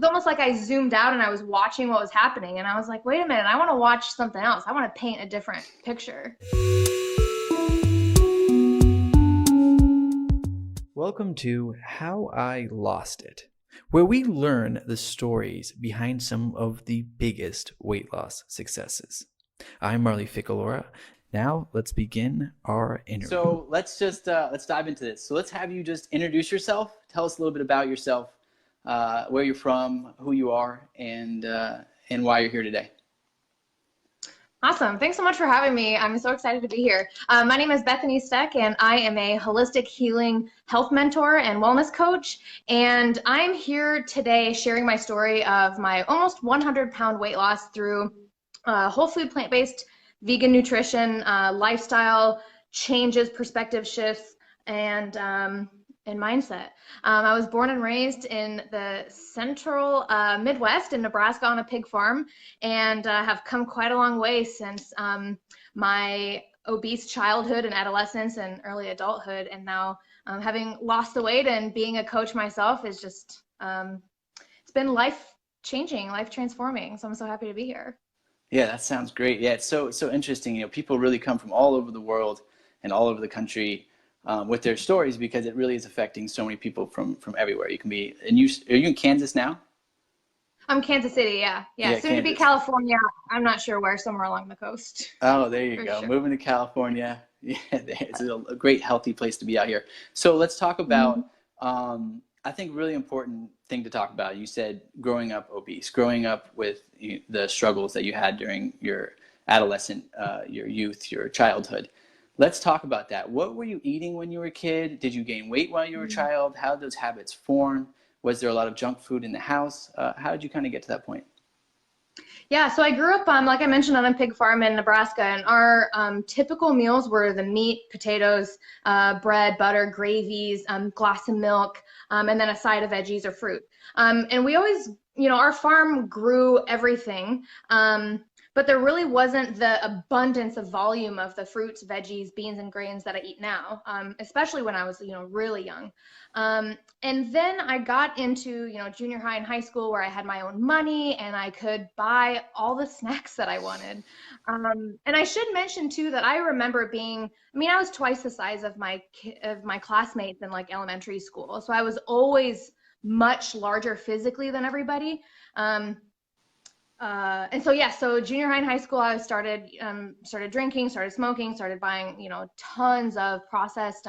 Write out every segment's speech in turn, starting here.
was almost like I zoomed out and I was watching what was happening. And I was like, wait a minute, I want to watch something else. I want to paint a different picture. Welcome to How I Lost It, where we learn the stories behind some of the biggest weight loss successes. I'm Marley Ficalora. Now let's begin our interview. So let's dive into this. So let's have you just introduce yourself. Tell us a little bit about yourself, where you're from, who you are, and why you're here today. Awesome. Thanks so much for having me. I'm so excited to be here. My name is Bethany Stec, and I am a holistic healing health mentor and wellness coach. And I'm here today sharing my story of my almost 100-pound weight loss through whole food, plant-based, vegan nutrition, lifestyle changes, perspective shifts, and mindset. I was born and raised in the central Midwest in Nebraska on a pig farm, and have come quite a long way since my obese childhood and adolescence and early adulthood. And now having lost the weight and being a coach myself is just, it's been life-changing, life-transforming. So I'm so happy to be here. Yeah, that sounds great. Yeah, it's so interesting. You know, people really come from all over the world and all over the country with their stories, because it really is affecting so many people from everywhere. You can be, and are you in Kansas now? I'm Kansas City, yeah. Soon Kansas. to be California. I'm not sure where, somewhere along the coast. Oh, there you go. Sure. Moving to California. Yeah, it's a great, healthy place to be out here. So let's talk about, I think, really important thing to talk about. You said growing up obese, growing up with the struggles that you had during your adolescent, your youth, your childhood. Let's talk about that. What were you eating when you were a kid? Did you gain weight while you were a child? How did those habits form? Was there a lot of junk food in the house? How did you kind of get to that point? Yeah, so I grew up, like I mentioned, on a pig farm in Nebraska, and our typical meals were the meat, potatoes, bread, butter, gravies, glass of milk, and then a side of veggies or fruit. And we always, our farm grew everything. But there really wasn't the abundance of volume of the fruits, veggies, beans, and grains that I eat now, especially when I was, really young. And then I got into, junior high and high school, where I had my own money and I could buy all the snacks that I wanted. And I should mention too that I remember I was twice the size of my classmates in like elementary school. So I was always much larger physically than everybody. So junior high and high school, I started drinking, started smoking, started buying, tons of processed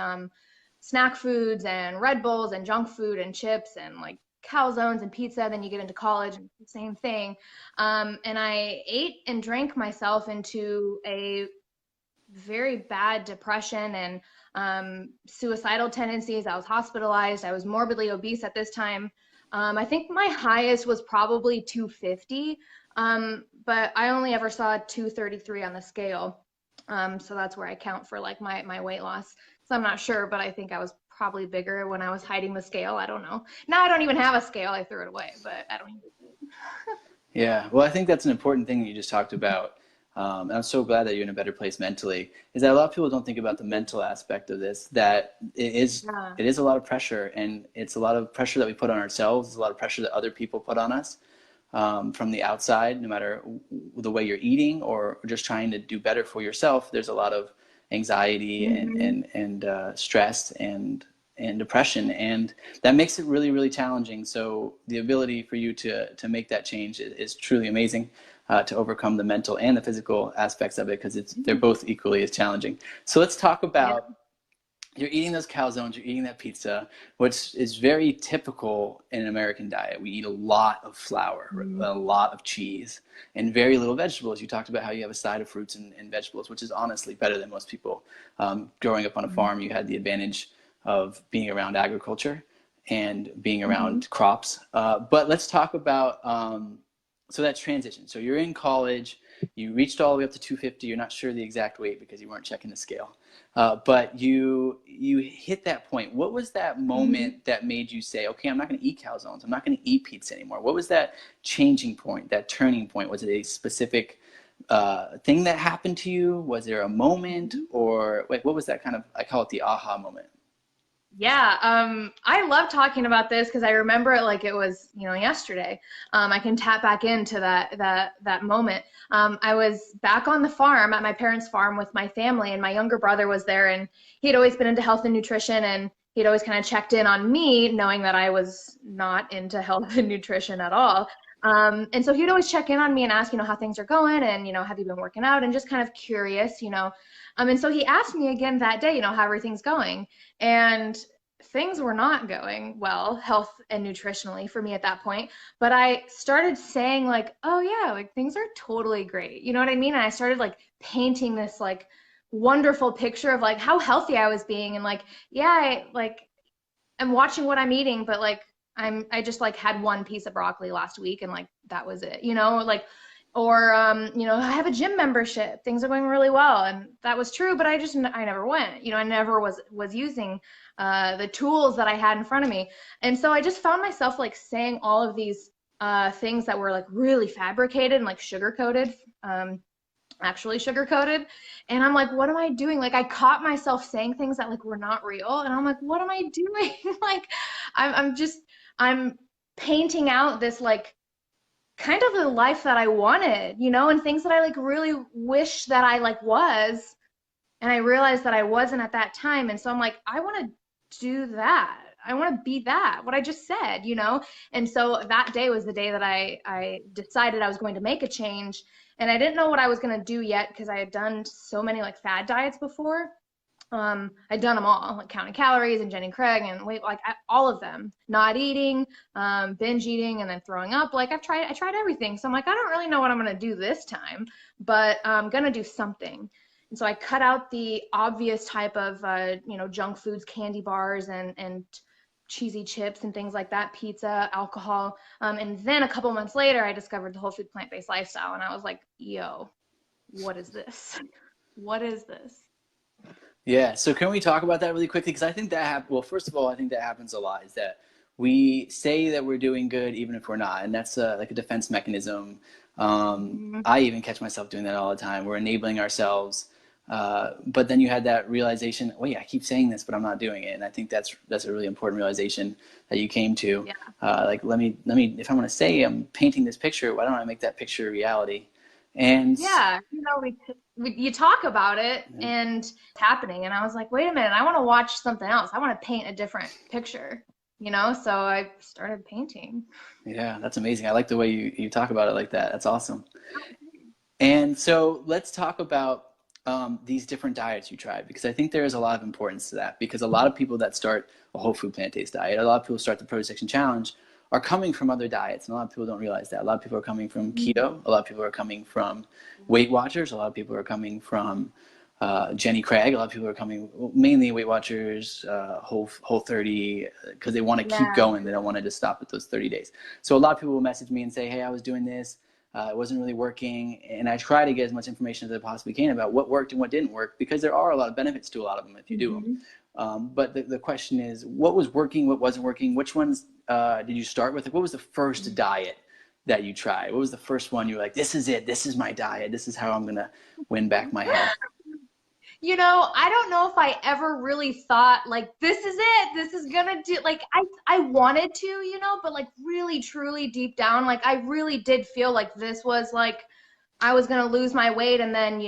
snack foods and Red Bulls and junk food and chips and like calzones and pizza. Then you get into college and the same thing. And I ate and drank myself into a very bad depression and suicidal tendencies. I was hospitalized. I was morbidly obese at this time. I think my highest was probably 250, but I only ever saw 233 on the scale. So that's where I count for like my weight loss. So I'm not sure, but I think I was probably bigger when I was hiding the scale. I don't know. Now I don't even have a scale. I threw it away, but I don't use it. Yeah, well, I think that's an important thing that you just talked about. And I'm so glad that you're in a better place mentally, is that a lot of people don't think about the mental aspect of this, that it is a lot of pressure, and it's a lot of pressure that we put on ourselves. It's a lot of pressure that other people put on us from the outside, no matter the way you're eating or just trying to do better for yourself. There's a lot of anxiety and stress and depression, and that makes it really, really challenging. So the ability for you to make that change is truly amazing. To overcome the mental and the physical aspects of it, because they're both equally as challenging. So let's talk about, you're eating those calzones, you're eating that pizza, which is very typical in an American diet. We eat a lot of flour, a lot of cheese, and very little vegetables. You talked about how you have a side of fruits and vegetables, which is honestly better than most people. Growing up on a farm, you had the advantage of being around agriculture and being around crops. But let's talk about so that transition. So you're in college, you reached all the way up to 250. You're not sure the exact weight because you weren't checking the scale. But you hit that point. What was that moment that made you say, okay, I'm not going to eat calzones. I'm not going to eat pizza anymore? What was that changing point, that turning point? Was it a specific thing that happened to you? Was there a moment, or like, what was that kind of, I call it the aha moment? Yeah, I love talking about this because I remember it like it was, yesterday. I can tap back into that moment. I was back on the farm at my parents' farm with my family, and my younger brother was there, and he'd always been into health and nutrition, and he'd always kind of checked in on me, knowing that I was not into health and nutrition at all. And so he'd always check in on me and ask, how things are going, and have you been working out, and just kind of curious. And so he asked me again that day, how everything's going. And things were not going well, health and nutritionally for me at that point. But I started saying like, oh yeah, like things are totally great. You know what I mean? And I started like painting this like wonderful picture of like how healthy I was being and like, yeah, I'm watching what I'm eating, but like I just like had one piece of broccoli last week and like that was it, like or I have a gym membership. Things are going really well, and that was true, but I never went. I never was using the tools that I had in front of me, and so I just found myself like saying all of these things that were like really fabricated and like sugar coated. Actually sugar coated, and I'm like, what am I doing? Like I caught myself saying things that like were not real, and I'm like, what am I doing? Like I'm painting out this like kind of the life that I wanted, and things that I like really wish that I like was, and I realized that I wasn't at that time, and so I'm like, I want to do that. I want to be that, what I just said. And so that day was the day that I decided I was going to make a change, and I didn't know what I was going to do yet because I had done so many like fad diets before. I'd done them all, like counting calories and Jenny Craig and weight, like all of them, not eating, binge eating, and then throwing up. Like I tried everything. So I'm like, I don't really know what I'm going to do this time, but I'm going to do something. And so I cut out the obvious type of, junk foods, candy bars and cheesy chips and things like that, pizza, alcohol. And then a couple months later, I discovered the whole food plant-based lifestyle. And I was like, yo, what is this? What is this? Yeah, so can we talk about that really quickly? Because I think that well, first of all, I think that happens a lot is that we say that we're doing good even if we're not, and that's like a defense mechanism. I even catch myself doing that all the time. We're enabling ourselves, but then you had that realization, wait, I keep saying this, but I'm not doing it, and I think that's a really important realization that you came to. Yeah. Like let me if I'm going to say I'm painting this picture, why don't I make that picture a reality? And Yeah, you talk about it yeah. and it's happening, and I was like, wait a minute, I want to watch something else. I want to paint a different picture. So I started painting. Yeah, that's amazing. I like the way you talk about it like that. That's awesome. And so let's talk about these different diets you tried, because I think there is a lot of importance to that, because a lot of people that start a whole food plant-based diet, a lot of people start the Protein Challenge are coming from other diets, and a lot of people don't realize that. A lot of people are coming from keto, a lot of people are coming from Weight Watchers, a lot of people are coming from Jenny Craig, a lot of people are coming, mainly Weight Watchers, Whole 30, because they want to keep Yeah. going. They don't want to just stop at those 30 days. So a lot of people will message me and say, hey, I was doing this. It wasn't really working. And I try to get as much information as I possibly can about what worked and what didn't work, because there are a lot of benefits to a lot of them if you do them. But the question is, what was working, what wasn't working? Which ones did you start with? Like, what was the first diet that you tried? What was the first one you were like, this is it, this is my diet, this is how I'm going to win back my health? I don't know if I ever really thought like this is it. This is gonna do like I wanted to, but like really truly deep down, like I really did feel like this was like I was gonna lose my weight and then,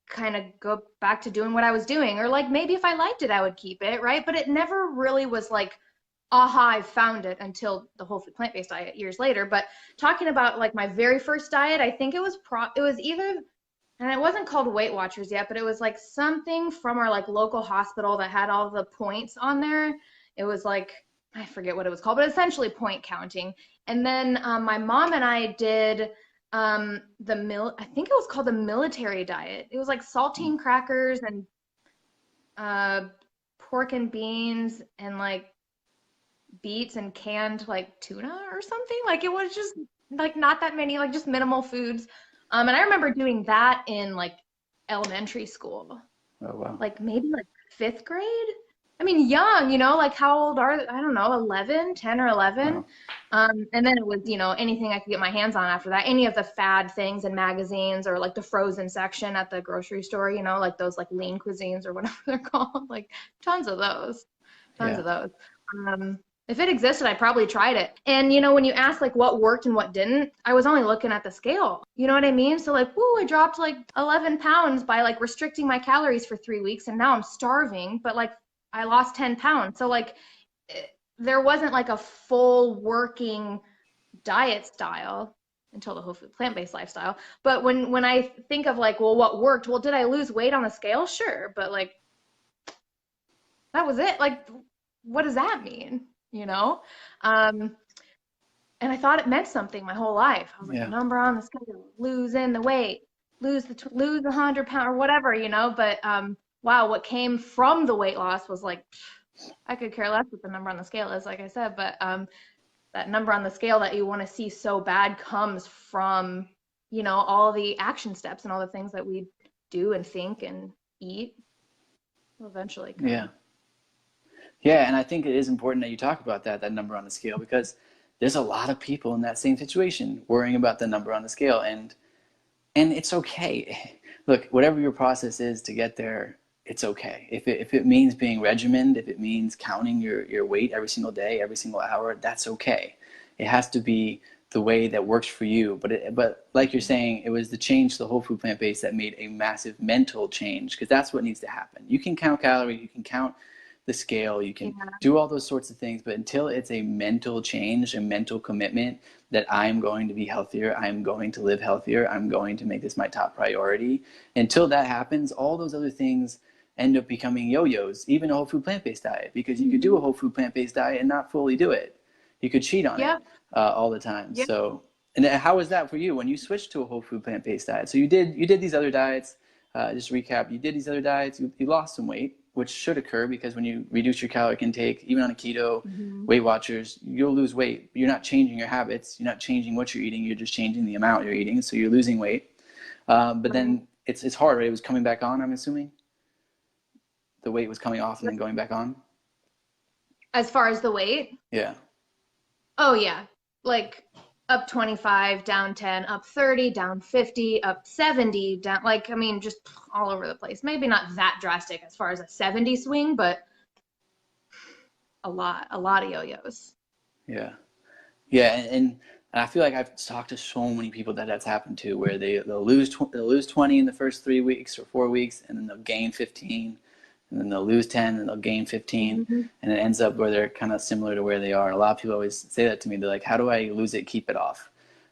kind of go back to doing what I was doing. Or like maybe if I liked it, I would keep it, right? But it never really was like, aha, I found it until the whole food plant-based diet years later. But talking about like my very first diet, I think it was either, and it wasn't called Weight Watchers yet, but it was like something from our like local hospital that had all the points on there. It was like, I forget what it was called, but essentially point counting. And then my mom and I did I think it was called the military diet. It was like saltine crackers and pork and beans and like beets and canned like tuna or something. Like it was just like not that many, like just minimal foods. And I remember doing that in like elementary school, Oh, wow. like maybe like fifth grade. I mean, young, like how old are they? I don't know, 11, 10 or 11. Wow. And then it was, anything I could get my hands on after that, any of the fad things in magazines or like the frozen section at the grocery store, like those like lean cuisines or whatever they're called, like tons of those. Tons Yeah. of those. Um, if it existed, I probably tried it. And you know, when you ask like what worked and what didn't, I was only looking at the scale. You know what I mean? So like, whoo, I dropped like 11 pounds by like restricting my calories for 3 weeks, and now I'm starving, but like I lost 10 pounds. So like, there wasn't like a full working diet style until the whole food plant-based lifestyle. But when I think of like, well, what worked? Well, did I lose weight on the scale? Sure, but like that was it. Like, what does that mean? You know? Um, and I thought it meant something my whole life. I was like, the Yeah. number on the scale, losing the weight, lose 100 pounds or whatever, you know. But wow, what came from the weight loss was like, I could care less what the number on the scale is, like I said. But that number on the scale that you want to see so bad comes from, you know, all the action steps and all the things that we do and think and eat will eventually come. Yeah. Yeah, and I think it is important that you talk about that number on the scale, because there's a lot of people in that same situation worrying about the number on the scale, and it's okay. Look, whatever your process is to get there, it's okay. If it means being regimented, if it means counting your weight every single day, every single hour, that's okay. It has to be the way that works for you. But like you're saying, it was the change to the whole food plant-based that made a massive mental change, because that's what needs to happen. You can count calories, you can count the scale, you can do all those sorts of things, but until it's a mental change, a mental commitment that I'm going to be healthier, I'm going to live healthier, I'm going to make this my top priority, until that happens, all those other things end up becoming yo-yos, even a whole food plant-based diet, because you could do a whole food plant-based diet and not fully do it. You could cheat on it all the time. Yeah. So, and how was that for you when you switched to a whole food plant-based diet? So you did these other diets. Just to recap, you did these other diets. You lost some weight, which should occur because when you reduce your caloric intake, even on a keto, Weight Watchers, you'll lose weight. You're not changing your habits. You're not changing what you're eating. You're just changing the amount you're eating. So you're losing weight. But then it's hard, right? It was coming back on, I'm assuming. The weight was coming off and then going back on. As far as the weight? Yeah. Oh yeah. Like up 25, down 10, up 30, down 50, up 70, down, like, I mean, just all over the place. Maybe not that drastic as far as a 70 swing, but a lot of yo-yos. Yeah. Yeah. And I feel like I've talked to so many people that's happened to, where they'll lose 20 in the first 3 weeks or 4 weeks, and then they'll gain 15, and then they'll lose 10 and they'll gain 15, and it ends up where they're kind of similar to where they are. A lot of people always say that to me. They're like, how do I lose it, keep it off?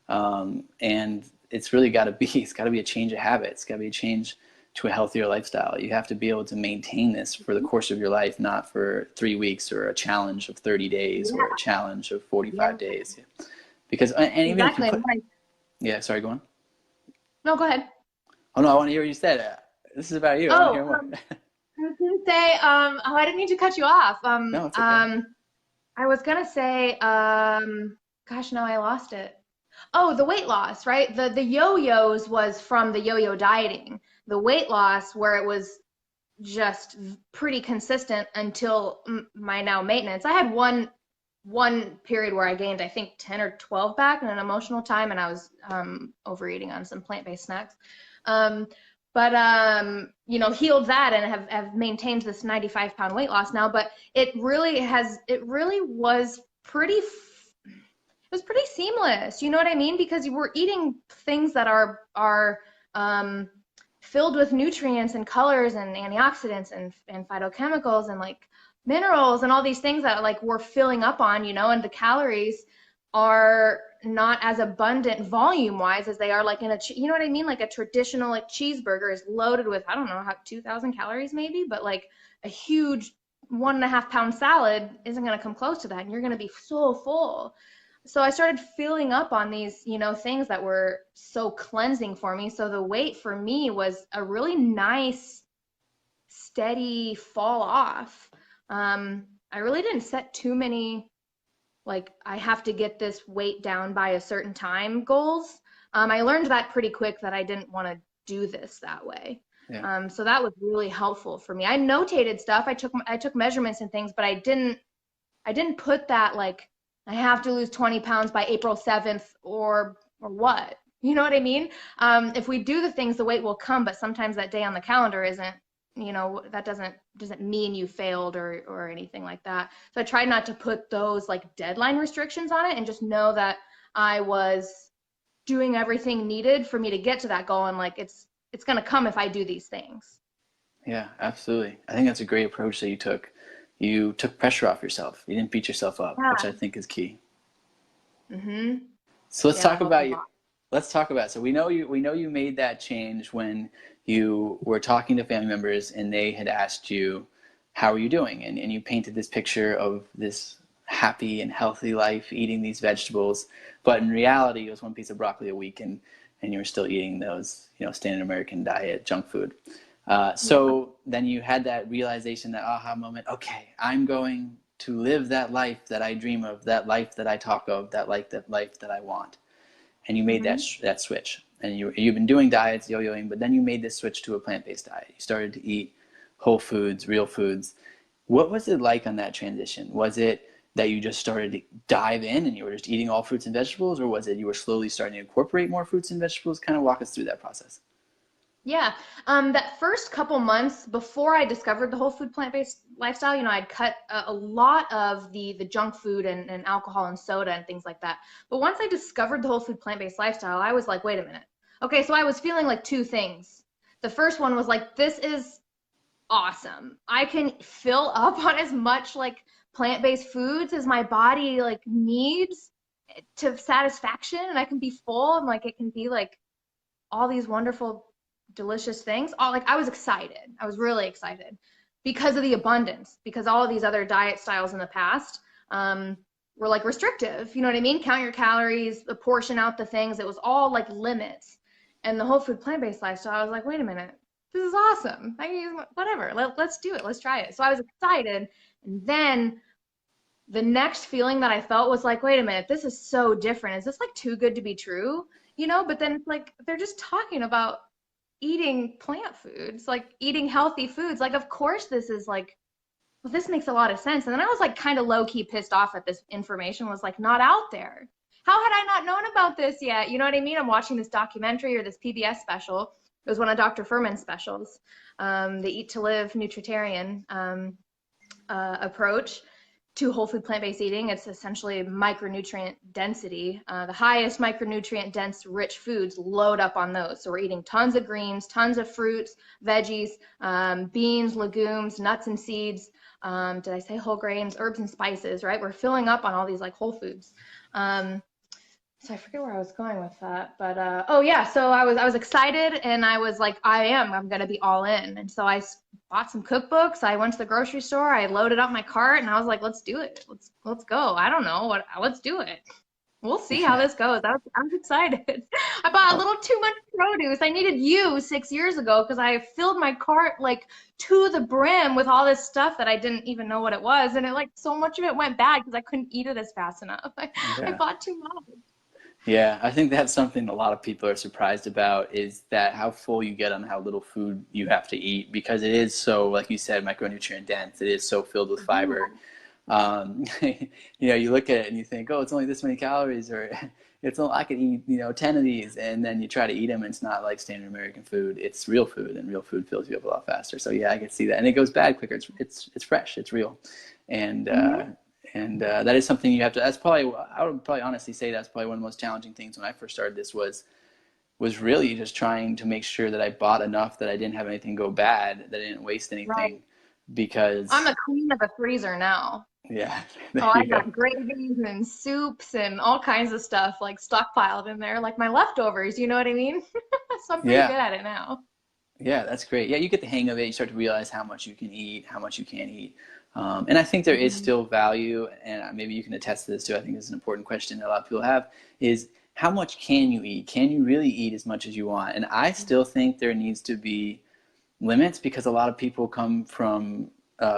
And it's really it's got to be a change of habits. It's got to be a change to a healthier lifestyle. You have to be able to maintain this for the course of your life, not for 3 weeks or a challenge of 30 days or a challenge of 45 days. Because, and even if you put, yeah, sorry, go on. No, go ahead. Oh no, I want to hear what you said. This is about you. I want to hear more. I was gonna say, oh, I didn't mean to cut you off. No, it's okay. I was gonna say, gosh, now I lost it. Oh, the weight loss, right? The yo-yos was from the yo-yo dieting. The weight loss, where it was just pretty consistent until my now maintenance. I had one period where I gained, I think, 10 or 12 back in an emotional time, and I was overeating on some plant-based snacks. But you know, healed that and have maintained this 95-pound weight loss now. But it really was pretty seamless. You know what I mean? Because we're eating things that are filled with nutrients and colors and antioxidants and phytochemicals and like minerals and all these things that like we're filling up on, you know, and the calories are not as abundant volume wise as they are like in you know what I mean? Like a traditional like cheeseburger is loaded with, I don't know, 2,000 calories maybe, but like a huge 1.5 pound salad isn't going to come close to that. And you're going to be so full. So I started filling up on these, you know, things that were so cleansing for me. So the weight for me was a really nice, steady fall off. I really didn't set too many, like, I have to get this weight down by a certain time goals. I learned that pretty quick that I didn't want to do this that way. Yeah. So that was really helpful for me. I notated stuff. I took measurements and things, but I didn't put that like, I have to lose 20 pounds by April 7th or what, you know what I mean? If we do the things, the weight will come, but sometimes that day on the calendar isn't that doesn't mean you failed or anything like that. So I tried not to put those like deadline restrictions on it, and just know that I was doing everything needed for me to get to that goal, and like it's going to come if I do these things. Yeah, absolutely. I think that's a great approach that you took. You took pressure off yourself. You didn't beat yourself up, Yeah. which I think is key. Mhm. So let's Yeah, talk that helped a about you. lot. Let's talk about, so we know you made that change when you were talking to family members and they had asked you, how are you doing? And you painted this picture of this happy and healthy life eating these vegetables, but in reality it was one piece of broccoli a week, and you were still eating those, standard American diet junk food. Yeah. So then you had that realization, that aha moment, okay, I'm going to live that life that I dream of, that life that I talk of, that life that I want. And you made that Mhm. that switch. And you've been doing diets, yo-yoing, but then you made this switch to a plant-based diet. You started to eat whole foods, real foods. What was it like on that transition? Was it that you just started to dive in and you were just eating all fruits and vegetables, or was it you were slowly starting to incorporate more fruits and vegetables? Kind of walk us through that process. Yeah. That first couple months before I discovered the whole food plant-based lifestyle, I'd cut a lot of the junk food and alcohol and soda and things like that. But once I discovered the whole food plant-based lifestyle, I was like, wait a minute. Okay, so I was feeling like two things. The first one was like, this is awesome. I can fill up on as much like plant-based foods as my body like needs to satisfaction, and I can be full, and like it can be like all these wonderful, delicious things. All like I was excited. I was really excited because of the abundance. Because all of these other diet styles in the past were like restrictive. You know what I mean? Count your calories, portion out the things. It was all like limits. And the whole food plant-based lifestyle, I was like, wait a minute, this is awesome. I can use whatever. Let's do it. Let's try it. So I was excited, and then the next feeling that I felt was like, wait a minute, this is so different. Is this like too good to be true? But then it's like they're just talking about eating plant foods, like eating healthy foods. Like, of course, this is like, well, this makes a lot of sense. And then I was like kind of low key pissed off at this information was like not out there. How had I not known about this yet? You know what I mean? I'm watching this documentary or this PBS special. It was one of Dr. Furman's specials, the Eat to Live Nutritarian approach to whole food plant-based eating. It's essentially micronutrient density. The highest micronutrient dense rich foods load up on those. So we're eating tons of greens, tons of fruits, veggies, beans, legumes, nuts and seeds. Did I say whole grains, herbs and spices, right? We're filling up on all these like whole foods. So I forget where I was going with that, but oh yeah, so I was excited, and I was like, I'm gonna be all in. And so I bought some cookbooks. I went to the grocery store. I loaded up my cart, and I was like, let's do it. Let's go. I don't know let's do it. We'll see how this goes. I was excited. I bought a Oh, little too much produce. I needed you 6 years ago because I filled my cart like to the brim with all this stuff that I didn't even know what it was, and it like so much of it went bad because I couldn't eat it as fast enough. I yeah. bought too much. Yeah, I think that's something a lot of people are surprised about, is that how full you get on how little food you have to eat, because it is so, like you said, micronutrient dense. It is so filled with fiber. You look at it and you think, oh, it's only this many calories, or it's only, I could eat 10 of these, and then you try to eat them, and it's not like standard American food. It's real food, and real food fills you up a lot faster. So yeah, I can see that, and it goes bad quicker. It's fresh, it's real, and Mm-hmm. that is something you have to. That's probably, I would probably honestly say that's probably one of the most challenging things when I first started this, was really just trying to make sure that I bought enough that I didn't have anything go bad, that I didn't waste Right. anything, I'm because a queen of the freezer now. yeah, Oh, there I you go. got gravies and soups and all kinds of stuff like stockpiled in there, like my leftovers, you know what I mean? So I'm pretty good Yeah, at it now. yeah, that's great. Yeah, you get the hang of it. You start to realize how much you can eat, how much you can't eat. And I think there is Mhm. still value, and maybe you can attest to this too. I think this is an important question that a lot of people have, is how much can you eat? Can you really eat as much as you want? And I still think there needs to be limits, because a lot of people come from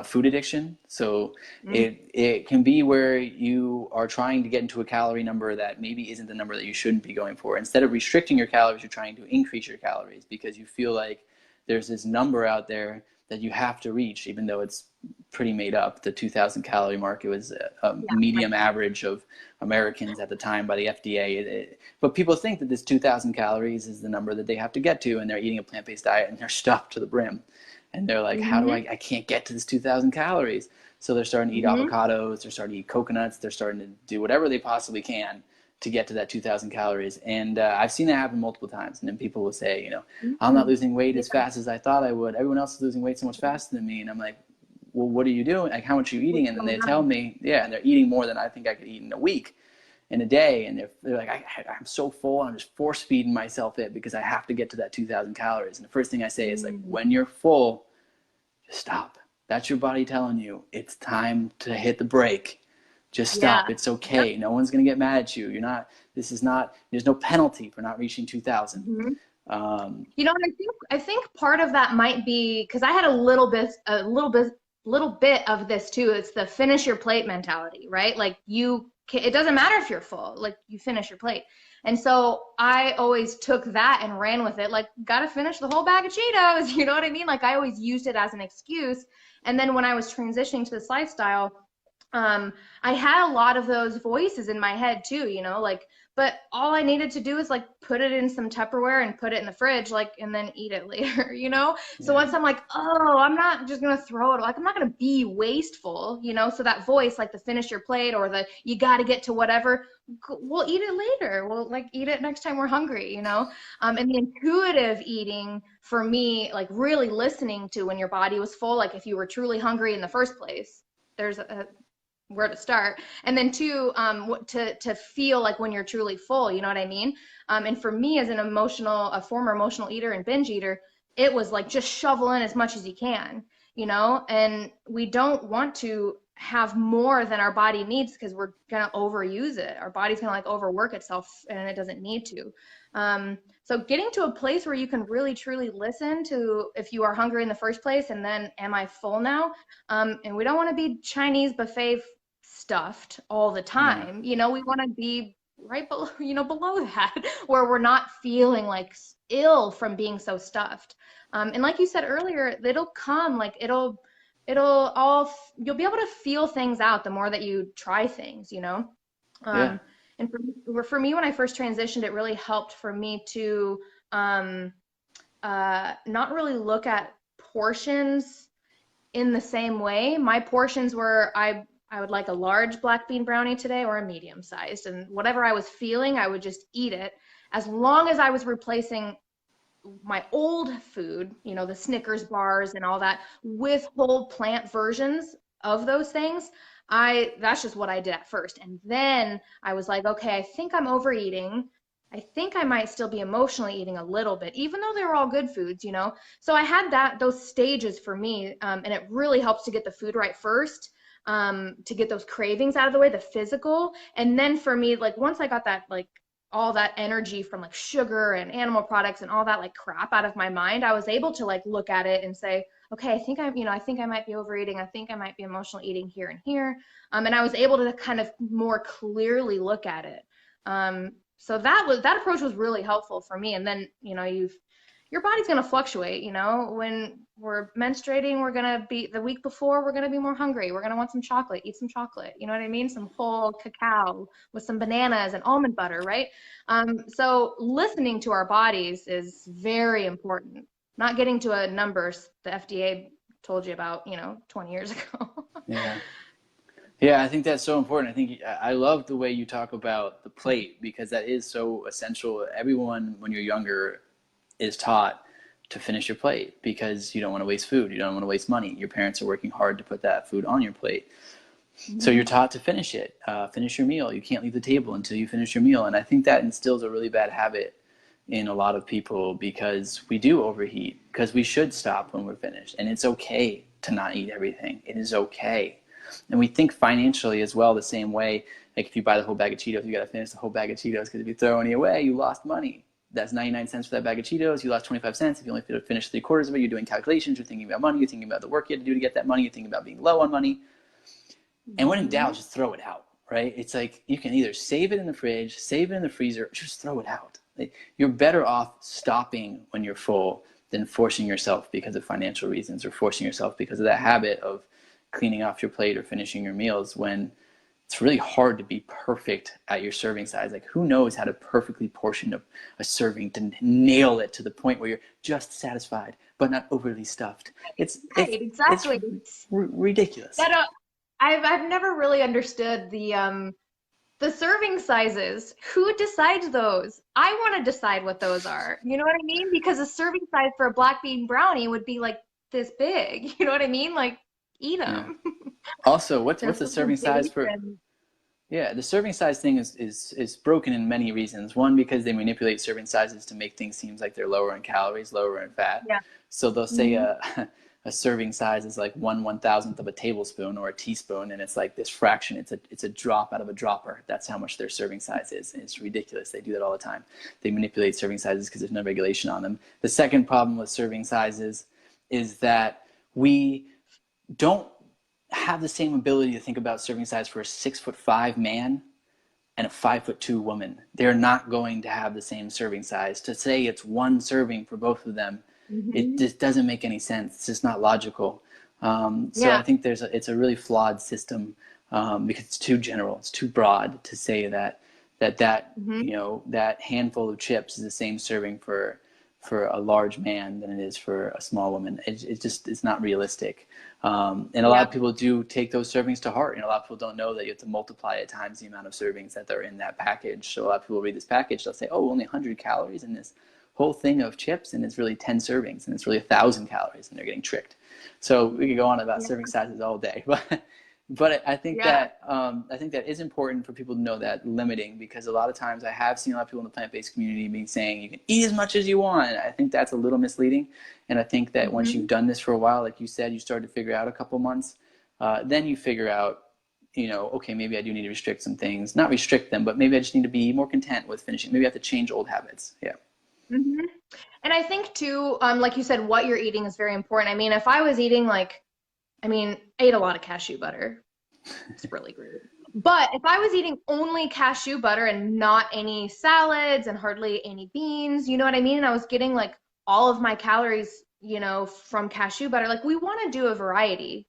food addiction. So Mm. it can be where you are trying to get into a calorie number that maybe isn't the number that you shouldn't be going for. Instead of restricting your calories, you're trying to increase your calories, because you feel like there's this number out there that you have to reach, even though it's pretty made up. The 2,000 calorie mark, it was a Yeah, like medium average of Americans at the time by the FDA. But people think that this 2,000 calories is the number that they have to get to, and they're eating a plant-based diet and they're stuffed to the brim. and they're like, how do I can't get to this 2,000 calories. So they're starting to eat avocados, they're starting to eat coconuts, they're starting to do whatever they possibly can to get to that 2,000 calories. And I've seen that happen multiple times. And then people will say, you know, I'm not losing weight as fast as I thought I would. Everyone else is losing weight so much faster than me. And I'm like, well, what are you doing? Like, how much are you eating? And then they tell me, and they're eating more than I think I could eat in a week, in a day. And they're like, I'm so full. I'm just force feeding myself it because I have to get to that 2,000 calories. And the first thing I say is like, when you're full, just stop. That's your body telling you it's time to hit the brake. Just stop. It's okay. No one's going to get mad at you. There's no penalty for not reaching 2,000. You know, and I think part of that might be because I had a little bit of this too. It's the finish your plate mentality, right? Like it doesn't matter if you're full, like you finish your plate. And so I always took that and ran with it. Like, gotta finish the whole bag of Cheetos. You know what I mean? Like, I always used it as an excuse. And then when I was transitioning to this lifestyle, I had a lot of those voices in my head too, you know, like, but all I needed to do is like put it in some Tupperware and put it in the fridge, like, and then eat it later, you know? So once I'm like, oh, I'm not just going to throw it, like, I'm not going to be wasteful, you know? So that voice, like the finish your plate or the, you got to get to whatever, we'll eat it later. We'll like eat it next time we're hungry, you know? And the intuitive eating for me, like really listening to when your body was full, like if you were truly hungry in the first place, there's where to start. And then two, to feel like when you're truly full, you know what I mean? And for me as a former emotional eater and binge eater, it was like just shovel in as much as you can, you know? And we don't want to have more than our body needs because we're gonna overuse it. Our body's gonna like overwork itself and it doesn't need to. So getting to a place where you can really truly listen to if you are hungry in the first place and then am I full now? And we don't want to be Chinese buffet stuffed all the time. You know, we want to be right below, below that where we're not feeling like ill from being so stuffed. And like you said earlier, it'll come, like you'll be able to feel things out the more that you try things, you know? And for me, when I first transitioned, it really helped for me to not really look at portions in the same way. My portions were, I would like a large black bean brownie today or a medium sized, and whatever I was feeling, I would just eat it as long as I was replacing my old food, you know, the Snickers bars and all that, with whole plant versions of those things. That's just what I did at first. And then I was like, okay, I think I'm overeating. I think I might still be emotionally eating a little bit, even though they were all good foods, you know? So I had those stages for me. And it really helps to get the food right first, to get those cravings out of the way, the physical. And then for me, like once I got that, like all that energy from like sugar and animal products and all that like crap out of my mind, I was able to like look at it and say, okay, I think I might be overeating. I think I might be emotional eating here and here. And I was able to kind of more clearly look at it. So that approach was really helpful for me. And then, you know, your body's going to fluctuate, you know, when we're menstruating, the week before, we're going to be more hungry. We're going to want some chocolate, eat some chocolate. You know what I mean? Some whole cacao with some bananas and almond butter, right? So listening to our bodies is very important. Not getting to a numbers the FDA told you about, 20 years ago. Yeah, I think that's so important. I love the way you talk about the plate because that is so essential. Everyone, when you're younger, is taught to finish your plate because you don't want to waste food. You don't want to waste money. Your parents are working hard to put that food on your plate. So you're taught to finish it, finish your meal. You can't leave the table until you finish your meal. And I think that instills a really bad habit in a lot of people because we do overheat, because we should stop when we're finished. And it's okay to not eat everything. It is okay. And we think financially as well the same way. Like if you buy the whole bag of Cheetos, you got to finish the whole bag of Cheetos because if you throw any away, you lost money. That's 99 cents for that bag of Cheetos. You lost 25 cents. If you only finish 3/4 of it, you're doing calculations. You're thinking about money. You're thinking about the work you had to do to get that money. You're thinking about being low on money. And when in doubt, just throw it out, right? It's like you can either save it in the fridge, save it in the freezer, or just throw it out. You're better off stopping when you're full than forcing yourself because of financial reasons or forcing yourself because of that habit of cleaning off your plate or finishing your meals when it's really hard to be perfect at your serving size. Like, who knows how to perfectly portion a serving to nail it to the point where you're just satisfied but not overly stuffed. Right, It's exactly. ridiculous. That I've never really understood the serving sizes. Who decides those? I want to decide what those are. You know what I mean? Because a serving size for a black bean brownie would be like this big. You know what I mean? Like, eat Yeah. them. Also, what's There's the such a serving size base for? and Yeah, the serving size thing is broken in many reasons. One, because they manipulate serving sizes to make things seem like they're lower in calories, lower in fat. yeah. So they'll say Hmm. a serving size is like 1/1000th of a tablespoon or a teaspoon, and it's like this fraction. It's a drop out of a dropper. That's how much their serving size is. And it's ridiculous. They do that all the time. They manipulate serving sizes because there's no regulation on them. The second problem with serving sizes is that we don't have the same ability to think about serving size for a 6'5" man and a 5'2" woman. They're not going to have the same serving size. To say it's one serving for both of them, it Hmm. just doesn't make any sense. It's just not logical. So I Yeah. think it's a really flawed system, because it's too general. It's too broad to say Hmm. that handful of chips is the same serving for a large man than it is for a small woman. It's not realistic. And a lot Yeah. of people do take those servings to heart. And a lot of people don't know that you have to multiply it times the amount of servings that are in that package. So a lot of people read this package, they'll say, oh, only 100 calories in this whole thing of chips, and it's really 10 servings, and it's really 1,000 calories, and they're getting tricked. So we could go on about Yeah. serving sizes all day, but I think Yeah. that is important for people to know that limiting, because a lot of times I have seen a lot of people in the plant-based community being saying you can eat as much as you want. I think that's a little misleading, and I think that once Hmm. you've done this for a while, like you said, you start to figure out a couple months, then you figure out, okay, maybe I do need to restrict some things, not restrict them, but maybe I just need to be more content with finishing. Maybe I have to change old habits. Yeah. Hmm. And I think too, like you said, what you're eating is very important. I mean, if I was eating I ate a lot of cashew butter. It's really great. But if I was eating only cashew butter and not any salads and hardly any beans, you know what I mean? And I was getting like all of my calories, from cashew butter. Like we want to do a variety,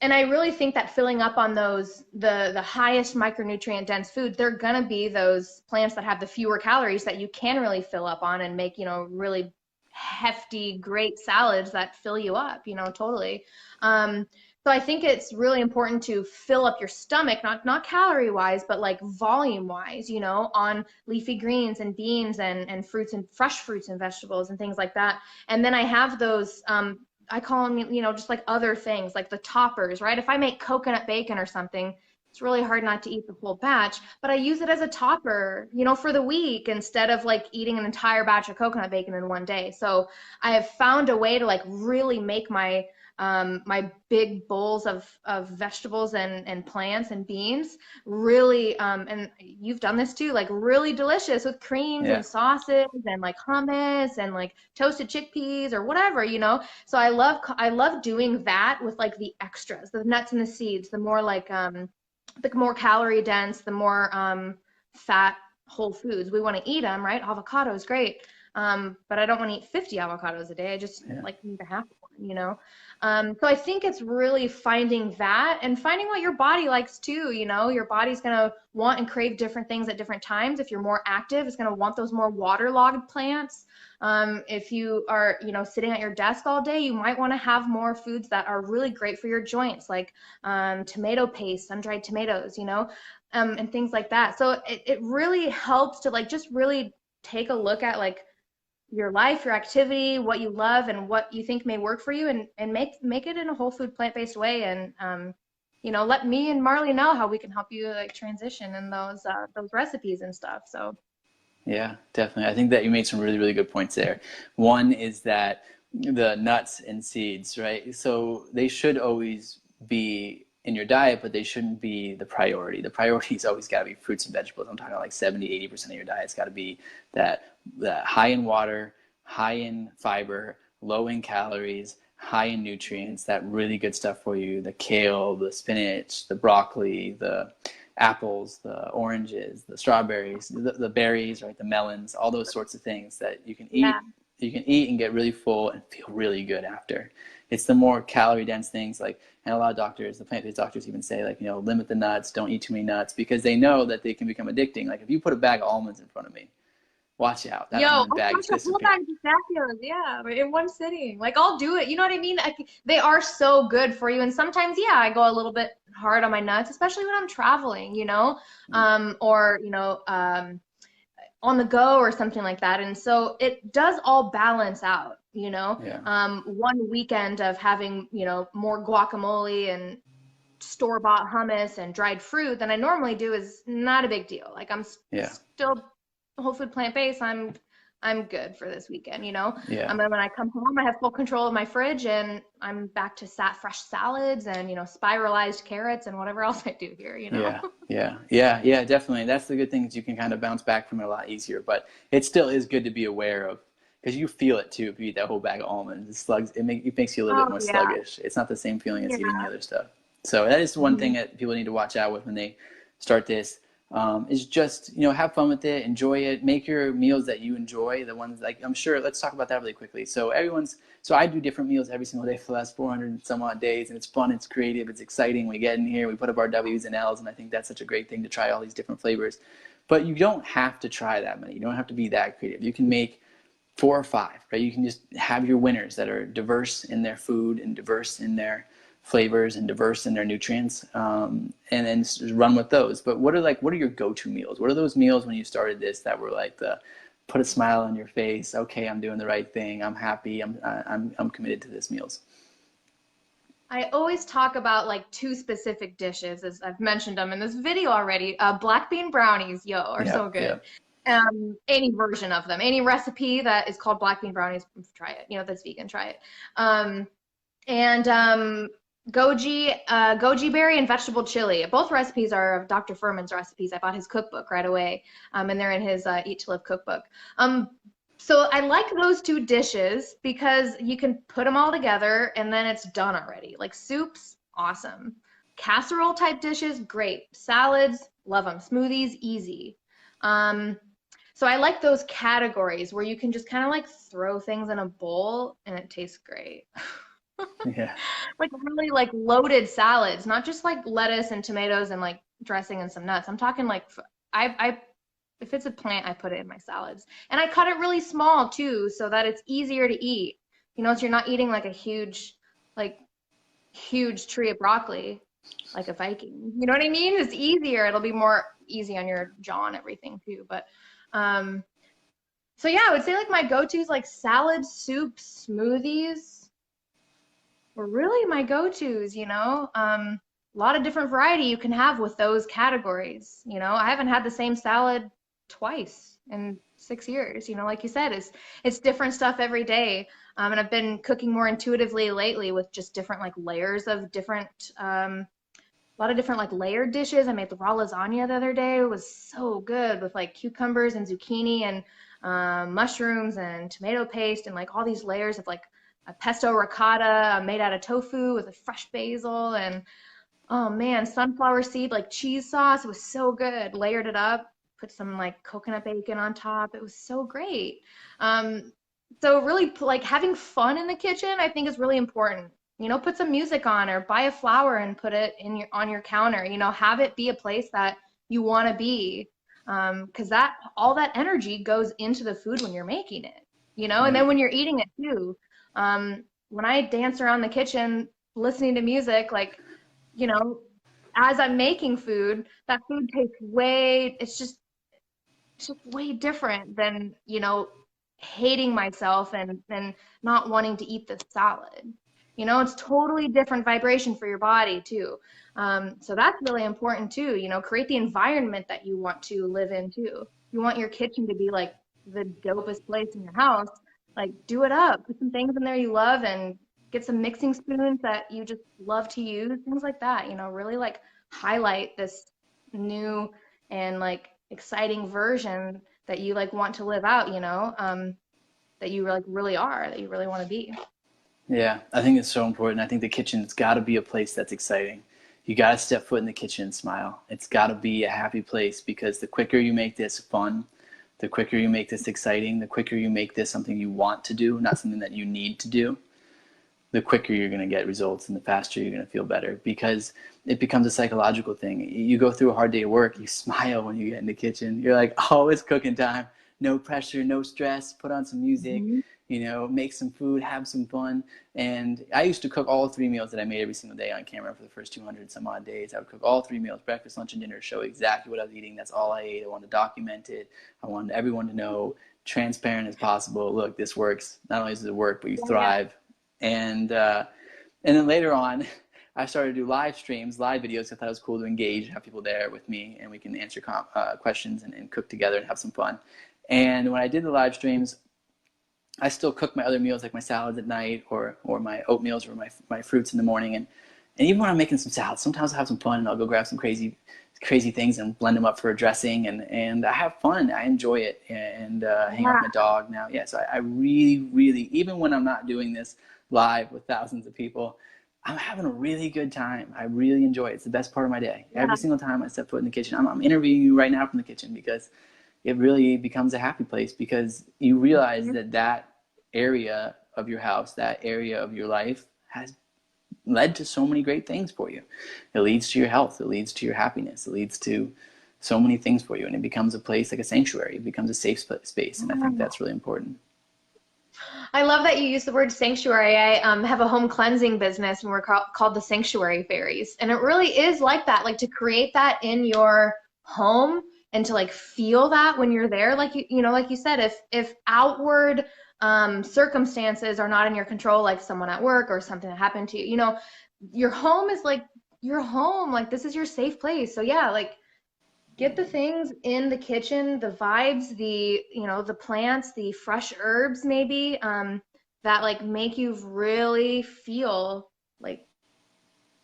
and I really think that filling up on those the highest micronutrient dense foods, they're gonna be those plants that have the fewer calories that you can really fill up on and make, really hefty, great salads that fill you up, totally. So I think it's really important to fill up your stomach, not calorie wise, but like volume wise, on leafy greens and beans and fruits and fresh fruits and vegetables and things like that. And then I have those I call them, just like other things, like the toppers, right? If I make coconut bacon or something, it's really hard not to eat the whole batch, but I use it as a topper, for the week instead of like eating an entire batch of coconut bacon in one day. So I have found a way to like really make my big bowls of vegetables and plants and beans really and you've done this too, like really delicious with creams Yeah. and sauces and like hummus and like toasted chickpeas or whatever. So I love doing that with like the extras, the nuts and the seeds, the more calorie dense, the more fat whole foods. We want to eat them, right? Avocado is great. But I don't want to eat 50 avocados a day. I just Yeah. like need a half one. So I think it's really finding that and finding what your body likes too. Your body's going to want and crave different things at different times. If you're more active, it's going to want those more waterlogged plants. If you are, sitting at your desk all day, you might want to have more foods that are really great for your joints, like tomato paste, sun-dried tomatoes, and things like that. So it really helps to like just really take a look at like your life, your activity, what you love, and what you think may work for you, and make it in a whole food, plant-based way. And let me and Marley know how we can help you like transition in those recipes and stuff. So Yeah, definitely. I think that you made some really, really good points there. One is that the nuts and seeds, right? So they should always be in your diet, but they shouldn't be the priority. The priority's always got to be fruits and vegetables. I'm talking like 70, 80% of your diet's got to be that high in water, high in fiber, low in calories, high in nutrients, that really good stuff for you. The kale, the spinach, the broccoli, the apples, the oranges, the strawberries, the berries, right, the melons, all those sorts of things that you can yeah. eat and get really full and feel really good after. It's the more calorie dense things, like, and a lot of doctors, the plant-based doctors even say, like, limit the nuts, don't eat too many nuts, because they know that they can become addicting. Like if you put a bag of almonds in front of me, watch out, that Yo, I'll almond bag is crush a whole disappearing. bag of pistachios, yeah, in one sitting. Like I'll do it. You know what I mean? They are so good for you. And sometimes, yeah, I go a little bit hard on my nuts, especially when I'm traveling, or on the go or something like that. And so it does all balance out. Yeah. One weekend of having, more guacamole and store-bought hummus and dried fruit than I normally do is not a big deal. Like I'm Yeah. still whole food plant-based. I'm good for this weekend. Yeah. And then when I come home, I have full control of my fridge and I'm back to fresh salads and, spiralized carrots and whatever else I do here, Yeah, definitely. That's the good thing, is you can kind of bounce back from it a lot easier, but it still is good to be aware of, because you feel it too if you eat that whole bag of almonds. The slugs, it makes you a little bit more sluggish. It's not the same feeling as eating the other stuff. So that is one thing that people need to watch out with when they start this. Is just, have fun with it, enjoy it, make your meals that you enjoy, the ones, like, I'm sure, let's talk about that really quickly. So I do different meals every single day for the last 400 and some odd days, and it's fun, it's creative, it's exciting. We get in here, we put up our W's and L's, and I think that's such a great thing to try all these different flavors. But you don't have to try that many. You don't have to be that creative. You can make 4 or 5, right? You can just have your winners that are diverse in their food and diverse in their flavors and diverse in their nutrients, and then just run with those. But what are your go-to meals? What are those meals when you started this that were like the put a smile on your face, okay, I'm doing the right thing, I'm happy, I'm committed to this meals? I always talk about like 2 specific dishes, as I've mentioned them in this video already. Black bean brownies, are so good. Any version of them, any recipe that is called black bean brownies, try it. That's vegan, try it. And goji berry and vegetable chili. Both recipes are of Dr. Furman's recipes. I bought his cookbook right away, and they're in his Eat to Live cookbook. So I like those 2 dishes because you can put them all together and then it's done already. Like soups, awesome. Casserole type dishes, great. Salads, love them. Smoothies, easy. So I like those categories where you can just kind of like throw things in a bowl and it tastes great. Yeah. Like really like loaded salads, not just like lettuce and tomatoes and like dressing and some nuts. I'm talking like I if it's a plant, I put it in my salads. And I cut it really small too, so that it's easier to eat. So you're not eating like a huge tree of broccoli like a Viking. You know what I mean? It's easier. It'll be more easy on your jaw and everything too. But so yeah, I would say like my go-tos like salads, soups, smoothies were really my go-tos, a lot of different variety you can have with those categories. I haven't had the same salad twice in 6 years. Like you said, it's different stuff every day. And I've been cooking more intuitively lately with just different like layers of different, a lot of different like layered dishes. I made the raw lasagna the other day. It was so good with like cucumbers and zucchini and mushrooms and tomato paste and like all these layers of like a pesto ricotta made out of tofu with a fresh basil and, oh man, sunflower seed like cheese sauce. It was so good. Layered it up, put some like coconut bacon on top. It was so great. So really like having fun in the kitchen, I think is really important. Put some music on or buy a flower and put it on your counter. Have it be a place that you want to be, because all that energy goes into the food when you're making it. And then when you're eating it too. When I dance around the kitchen listening to music, like, as I'm making food, that food tastes it's just way different than, hating myself and not wanting to eat this salad. It's totally different vibration for your body too. So that's really important too. Create the environment that you want to live in too. You want your kitchen to be like the dopest place in your house. Like do it up, put some things in there you love and get some mixing spoons that you just love to use, things like that, really like highlight this new and like exciting version that you like want to live out, that you like really are, that you really want to be. Yeah, I think it's so important. I think the kitchen's got to be a place that's exciting. You got to step foot in the kitchen and smile. It's got to be a happy place, because the quicker you make this fun, the quicker you make this exciting, the quicker you make this something you want to do, not something that you need to do, the quicker you're going to get results and the faster you're going to feel better, because it becomes a psychological thing. You go through a hard day at work, you smile when you get in the kitchen. You're like, oh, it's cooking time. No pressure, no stress, put on some music, make some food, have some fun. And I used to cook all 3 meals that I made every single day on camera for the first 200 some odd days. I would cook all 3 meals, breakfast, lunch, and dinner, show exactly what I was eating. That's all I ate. I wanted to document it. I wanted everyone to know, transparent as possible. Look, this works. Not only does it work, but you thrive. And then later on, I started to do live streams, live videos. I thought it was cool to engage, have people there with me, and we can answer questions and cook together and have some fun. And when I did the live streams, I still cook my other meals, like my salads at night, or my oatmeals, or my fruits in the morning. And even when I'm making some salads, sometimes I'll have some fun and I'll go grab some crazy things and blend them up for a dressing. And I have fun. I enjoy it, and hang out with my dog now. Yeah, so I really, really, even when I'm not doing this live with thousands of people, I'm having a really good time. I really enjoy it. It's the best part of my day. Every single time I step foot in the kitchen, I'm interviewing you right now from the kitchen, because it really becomes a happy place, because you realize that area of your house, that area of your life has led to so many great things for you. It leads to your health. It leads to your happiness. It leads to so many things for you. And it becomes a place like a sanctuary. It becomes a safe space. And I think that's really important. I love that you use the word sanctuary. I have a home cleansing business, and we're called the Sanctuary Fairies. And it really is like that, like to create that in your home and to like feel that when you're there. Like, like you said, if outward circumstances are not in your control, like someone at work or something that happened to you, your home is like your home. Like, this is your safe place. So yeah, like, get the things in the kitchen, the vibes, the plants, the fresh herbs maybe, that like make you really feel like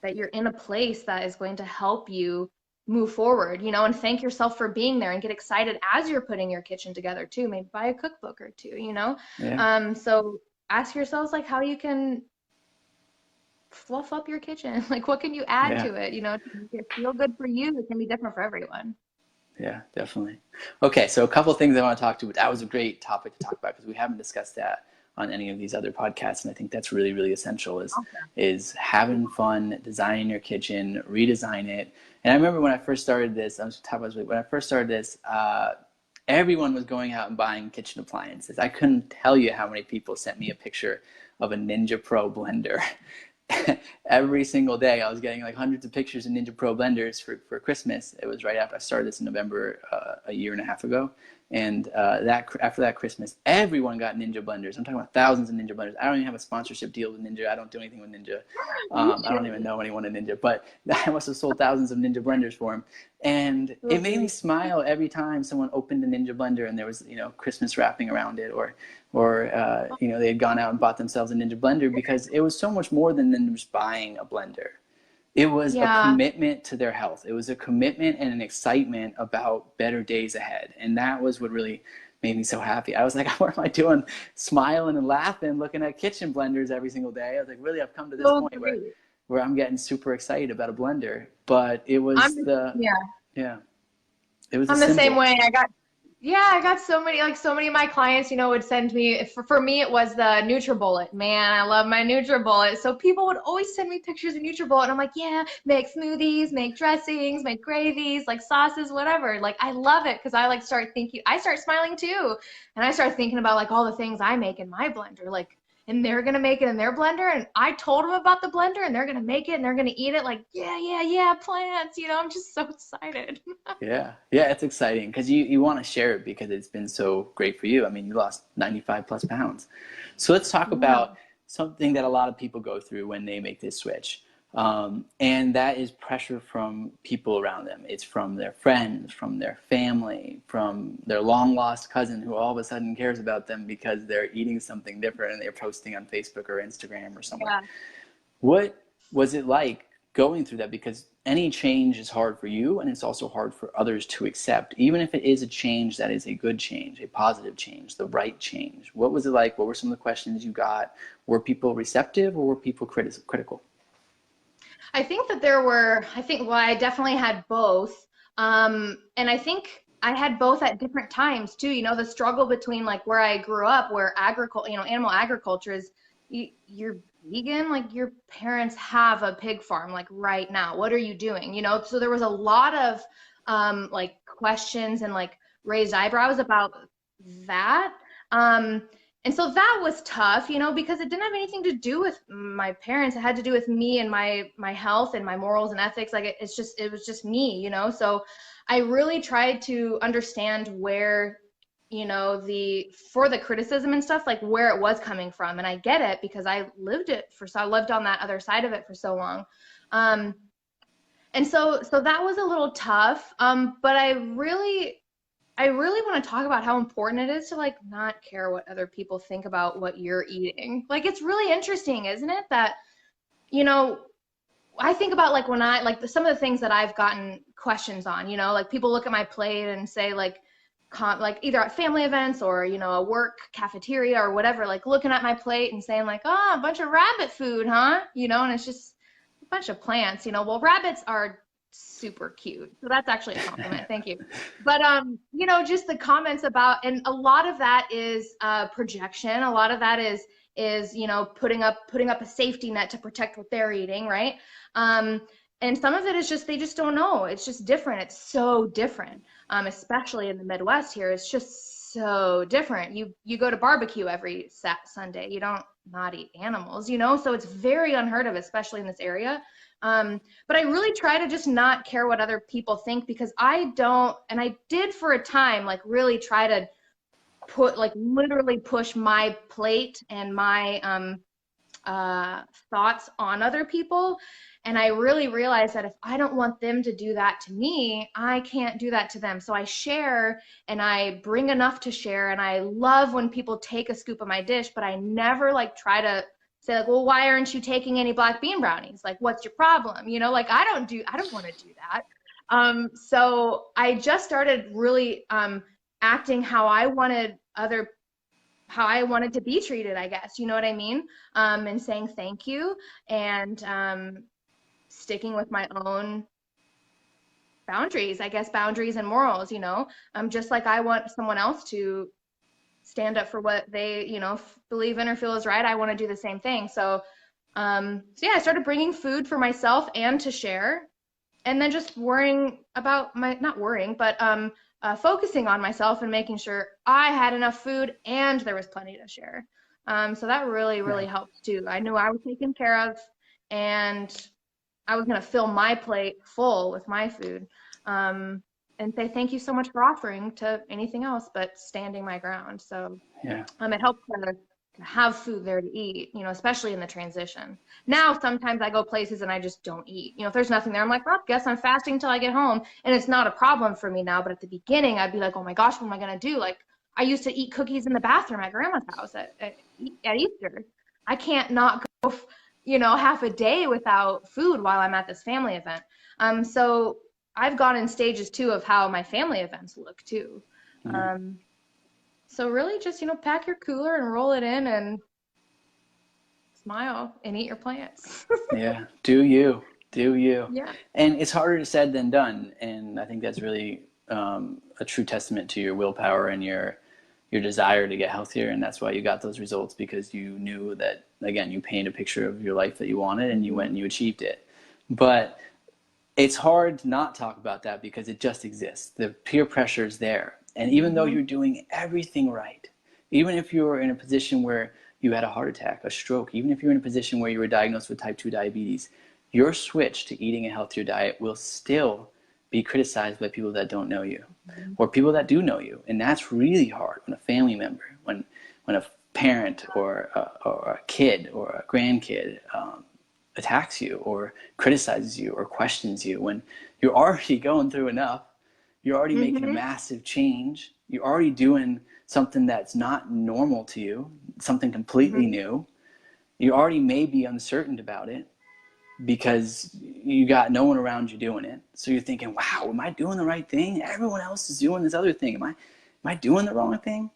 that you're in a place that is going to help you move forward, and thank yourself for being there, and get excited as you're putting your kitchen together too. Maybe buy a cookbook or two, Yeah. So ask yourselves like how you can fluff up your kitchen. Like, what can you add to it, to make it feel good for you? It can be different for everyone. Yeah, definitely. Okay, so a couple of things I want to talk to. That was a great topic to talk about, because we haven't discussed that on any of these other podcasts, and I think that's really, really essential. Is having fun, designing your kitchen, redesign it. And I remember when I first started this, everyone was going out and buying kitchen appliances. I couldn't tell you how many people sent me a picture of a Ninja Pro blender. Every single day I was getting like hundreds of pictures of Ninja Pro blenders for Christmas. It was right after I started this in November, a year and a half ago. And after that Christmas, everyone got Ninja blenders. I'm talking about thousands of Ninja blenders. I don't even have a sponsorship deal with Ninja. I don't do anything with Ninja. I don't even know anyone at Ninja, but I must have sold thousands of Ninja blenders for them. And it made me smile every time someone opened a Ninja blender and there was, Christmas wrapping around it, or they had gone out and bought themselves a Ninja blender, because it was so much more than just buying a blender. It was a commitment to their health. It was a commitment and an excitement about better days ahead. And that was what really made me so happy. I was like, what am I doing? Smiling and laughing, looking at kitchen blenders every single day. I was like, really, I've come to this point where I'm getting super excited about a blender. But it was it was I'm the same way. I got so many of my clients, would send me, for me, it was the NutriBullet. Man, I love my NutriBullet. So people would always send me pictures of NutriBullet, and I'm like, yeah, make smoothies, make dressings, make gravies, like sauces, whatever. Like, I love it, because I start smiling too. And I start thinking about like all the things I make in my blender, like, and they're going to make it in their blender. And I told them about the blender, and they're going to make it, and they're going to eat it. Like, yeah, plants, I'm just so excited. Yeah, it's exciting, because you want to share it, because it's been so great for you. I mean, you lost 95 plus pounds. So let's talk about something that a lot of people go through when they make this switch. And that is pressure from people around them. It's from their friends, from their family, from their long lost cousin who all of a sudden cares about them because they're eating something different and they're posting on Facebook or Instagram or somewhere. Yeah. What was it like going through that? Because any change is hard for you, and it's also hard for others to accept, even if it is a change that is a good change, a positive change, the right change. What was it like? What were some of the questions you got? Were people receptive, or were people critical? I think that I definitely had both. And I think I had both at different times too. The struggle between like where I grew up, where animal agriculture is, you're vegan? Like your parents have a pig farm like right now. What are you doing? You know, so there was a lot of like questions and like raised eyebrows about that. Um, and so that was tough, you know, because it didn't have anything to do with my parents. It had to do with me and my health and my morals and ethics. Like it was just me, you know. So I really tried to understand where, you know, for the criticism and stuff, like where it was coming from. And I get it because I lived on that other side of it for so long. Um, and so that was a little tough. But I really want to talk about how important it is to like not care what other people think about what you're eating. Like it's really interesting, isn't it? That, you know, I think about like when some of the things that I've gotten questions on, you know, like people look at my plate and say like either at family events or, you know, a work cafeteria or whatever, like looking at my plate and saying like, oh, a bunch of rabbit food, huh? You know, and it's just a bunch of plants, you know. Well, rabbits are super cute. So that's actually a compliment. Thank you. But you know, just the comments about, and a lot of that is projection. A lot of that is, you know, putting up a safety net to protect what they're eating, right? Um, and some of it is just they just don't know. It's just different. It's so different, especially in the Midwest here. It's just so different. You go to barbecue every Sunday. You don't not eat animals, you know. So it's very unheard of, especially in this area. But I really try to just not care what other people think because I don't, and I did for a time, like really try to literally push my plate and my thoughts on other people. And I really realized that if I don't want them to do that to me, I can't do that to them. So I share and I bring enough to share. And I love when people take a scoop of my dish, but I never like try to say like, well, why aren't you taking any black bean brownies? Like, what's your problem? You know, like I don't want to do that. So I just started really acting how I wanted to be treated, I guess. You know what I mean? And saying thank you and sticking with my own boundaries, I guess, boundaries and morals, you know, just like I want someone else to stand up for what they, you know, believe in or feel is right. I want to do the same thing. So yeah, I started bringing food for myself and to share, and then just not worrying, but focusing on myself and making sure I had enough food and there was plenty to share. So that really, really helped too. I knew I was taken care of and I was going to fill my plate full with my food, and say thank you so much for offering to anything else but standing my ground. So it helps to have food there to eat, you know, especially in the transition. Now, sometimes I go places and I just don't eat. You know, if there's nothing there, I'm like, well, guess I'm fasting till I get home. And it's not a problem for me now. But at the beginning, I'd be like, oh my gosh, what am I going to do? Like, I used to eat cookies in the bathroom at grandma's house at Easter. I can't not go, you know, half a day without food while I'm at this family event. So I've gone in stages too of how my family events look too. So really just, you know, pack your cooler and roll it in and smile and eat your plants. Yeah. Do you. Yeah. And it's harder said than done. And I think that's really a true testament to your willpower and your desire to get healthier. And that's why you got those results, because you knew that, again, you painted a picture of your life that you wanted and you went and you achieved it. But it's hard to not talk about that because it just exists. The peer pressure is there. And even though you're doing everything right, even if you're in a position where you had a heart attack, a stroke, even if you're in a position where you were diagnosed with type 2 diabetes, your switch to eating a healthier diet will still be criticized by people that don't know you or people that do know you. And that's really hard when a family member, when a parent or a kid or a grandkid attacks you or criticizes you or questions you, when you're already going through enough. You're already making a massive change. You're already doing something that's not normal to you, something completely new. You already may be uncertain about it because you got no one around you doing it. So you're thinking, wow, am I doing the right thing? Everyone else is doing this other thing. Am I doing the wrong thing?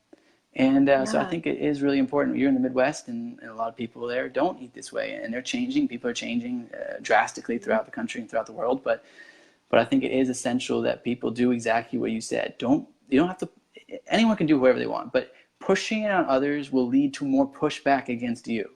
And so I think it is really important. You're in the Midwest, and a lot of people there don't eat this way, and they're changing. People are changing drastically throughout the country and throughout the world. But I think it is essential that people do exactly what you said. You don't have to. Anyone can do whatever they want, but pushing it on others will lead to more pushback against you.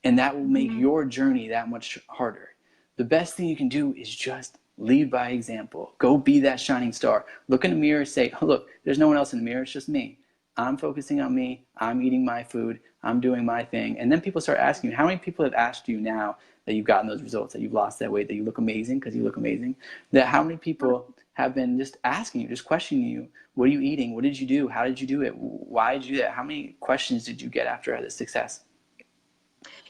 And that will make your journey that much harder. The best thing you can do is just lead by example. Go be that shining star. Look in the mirror, say, oh, look, there's no one else in the mirror, it's just me. I'm focusing on me, I'm eating my food, I'm doing my thing. And then people start asking you, how many people have asked you now that you've gotten those results, that you've lost that weight, that you look amazing, because you look amazing, that how many people have been just asking you, just questioning you, what are you eating, what did you do, how did you do it, why did you do that, how many questions did you get after the success?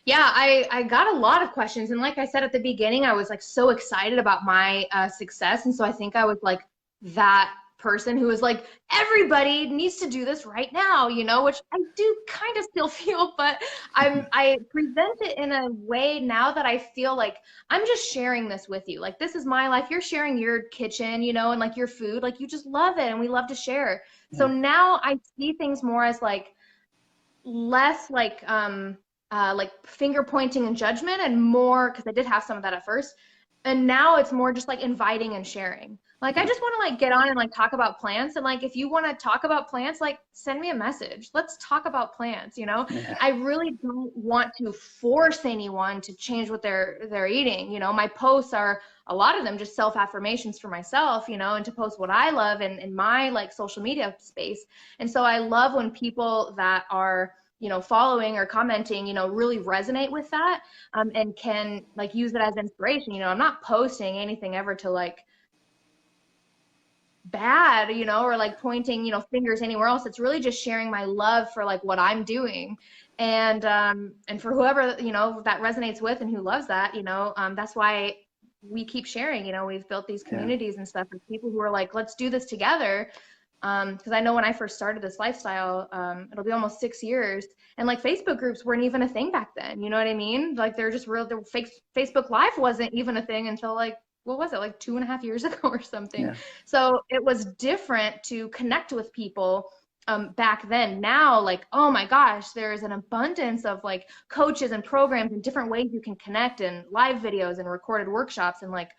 Yeah, I got a lot of questions. And like I said at the beginning, I was like so excited about my success. And so I think I was like that person who was like, everybody needs to do this right now, you know, which I do kind of still feel, but I present it in a way now that I feel like I'm just sharing this with you. Like, this is my life. You're sharing your kitchen, you know, and like your food, like you just love it and we love to share. So Yeah. now I see things more as like less like finger pointing and judgment, and more, because I did have some of that at first, and now it's more just like inviting and sharing. Like, I just want to like get on and like talk about plants, and like if you want to talk about plants, like send me a message, let's talk about plants, you know. Yeah. I really don't want to force anyone to change what they're eating, you know. My posts are, a lot of them, just self-affirmations for myself, you know, and to post what I love in my like social media space. And so I love when people that are, you know, following or commenting, you know, really resonate with that, and can like use it as inspiration. You know, I'm not posting anything ever to like bad, you know, or like pointing, you know, fingers anywhere else. It's really just sharing my love for like what I'm doing. And for whoever, you know, that resonates with and who loves that, you know, that's why we keep sharing. You know, we've built these Yeah. communities and stuff with people who are like, let's do this together. Because I know when I first started this lifestyle, it'll be almost 6 years, and like Facebook groups weren't even a thing back then. You know what I mean? Like, they're just real. The fake Facebook Live wasn't even a thing until like, what was it, like 2.5 years ago or something. Yeah. So it was different to connect with people back then. Now, like, oh my gosh, there's an abundance of like coaches and programs and different ways you can connect, and live videos and recorded workshops, and like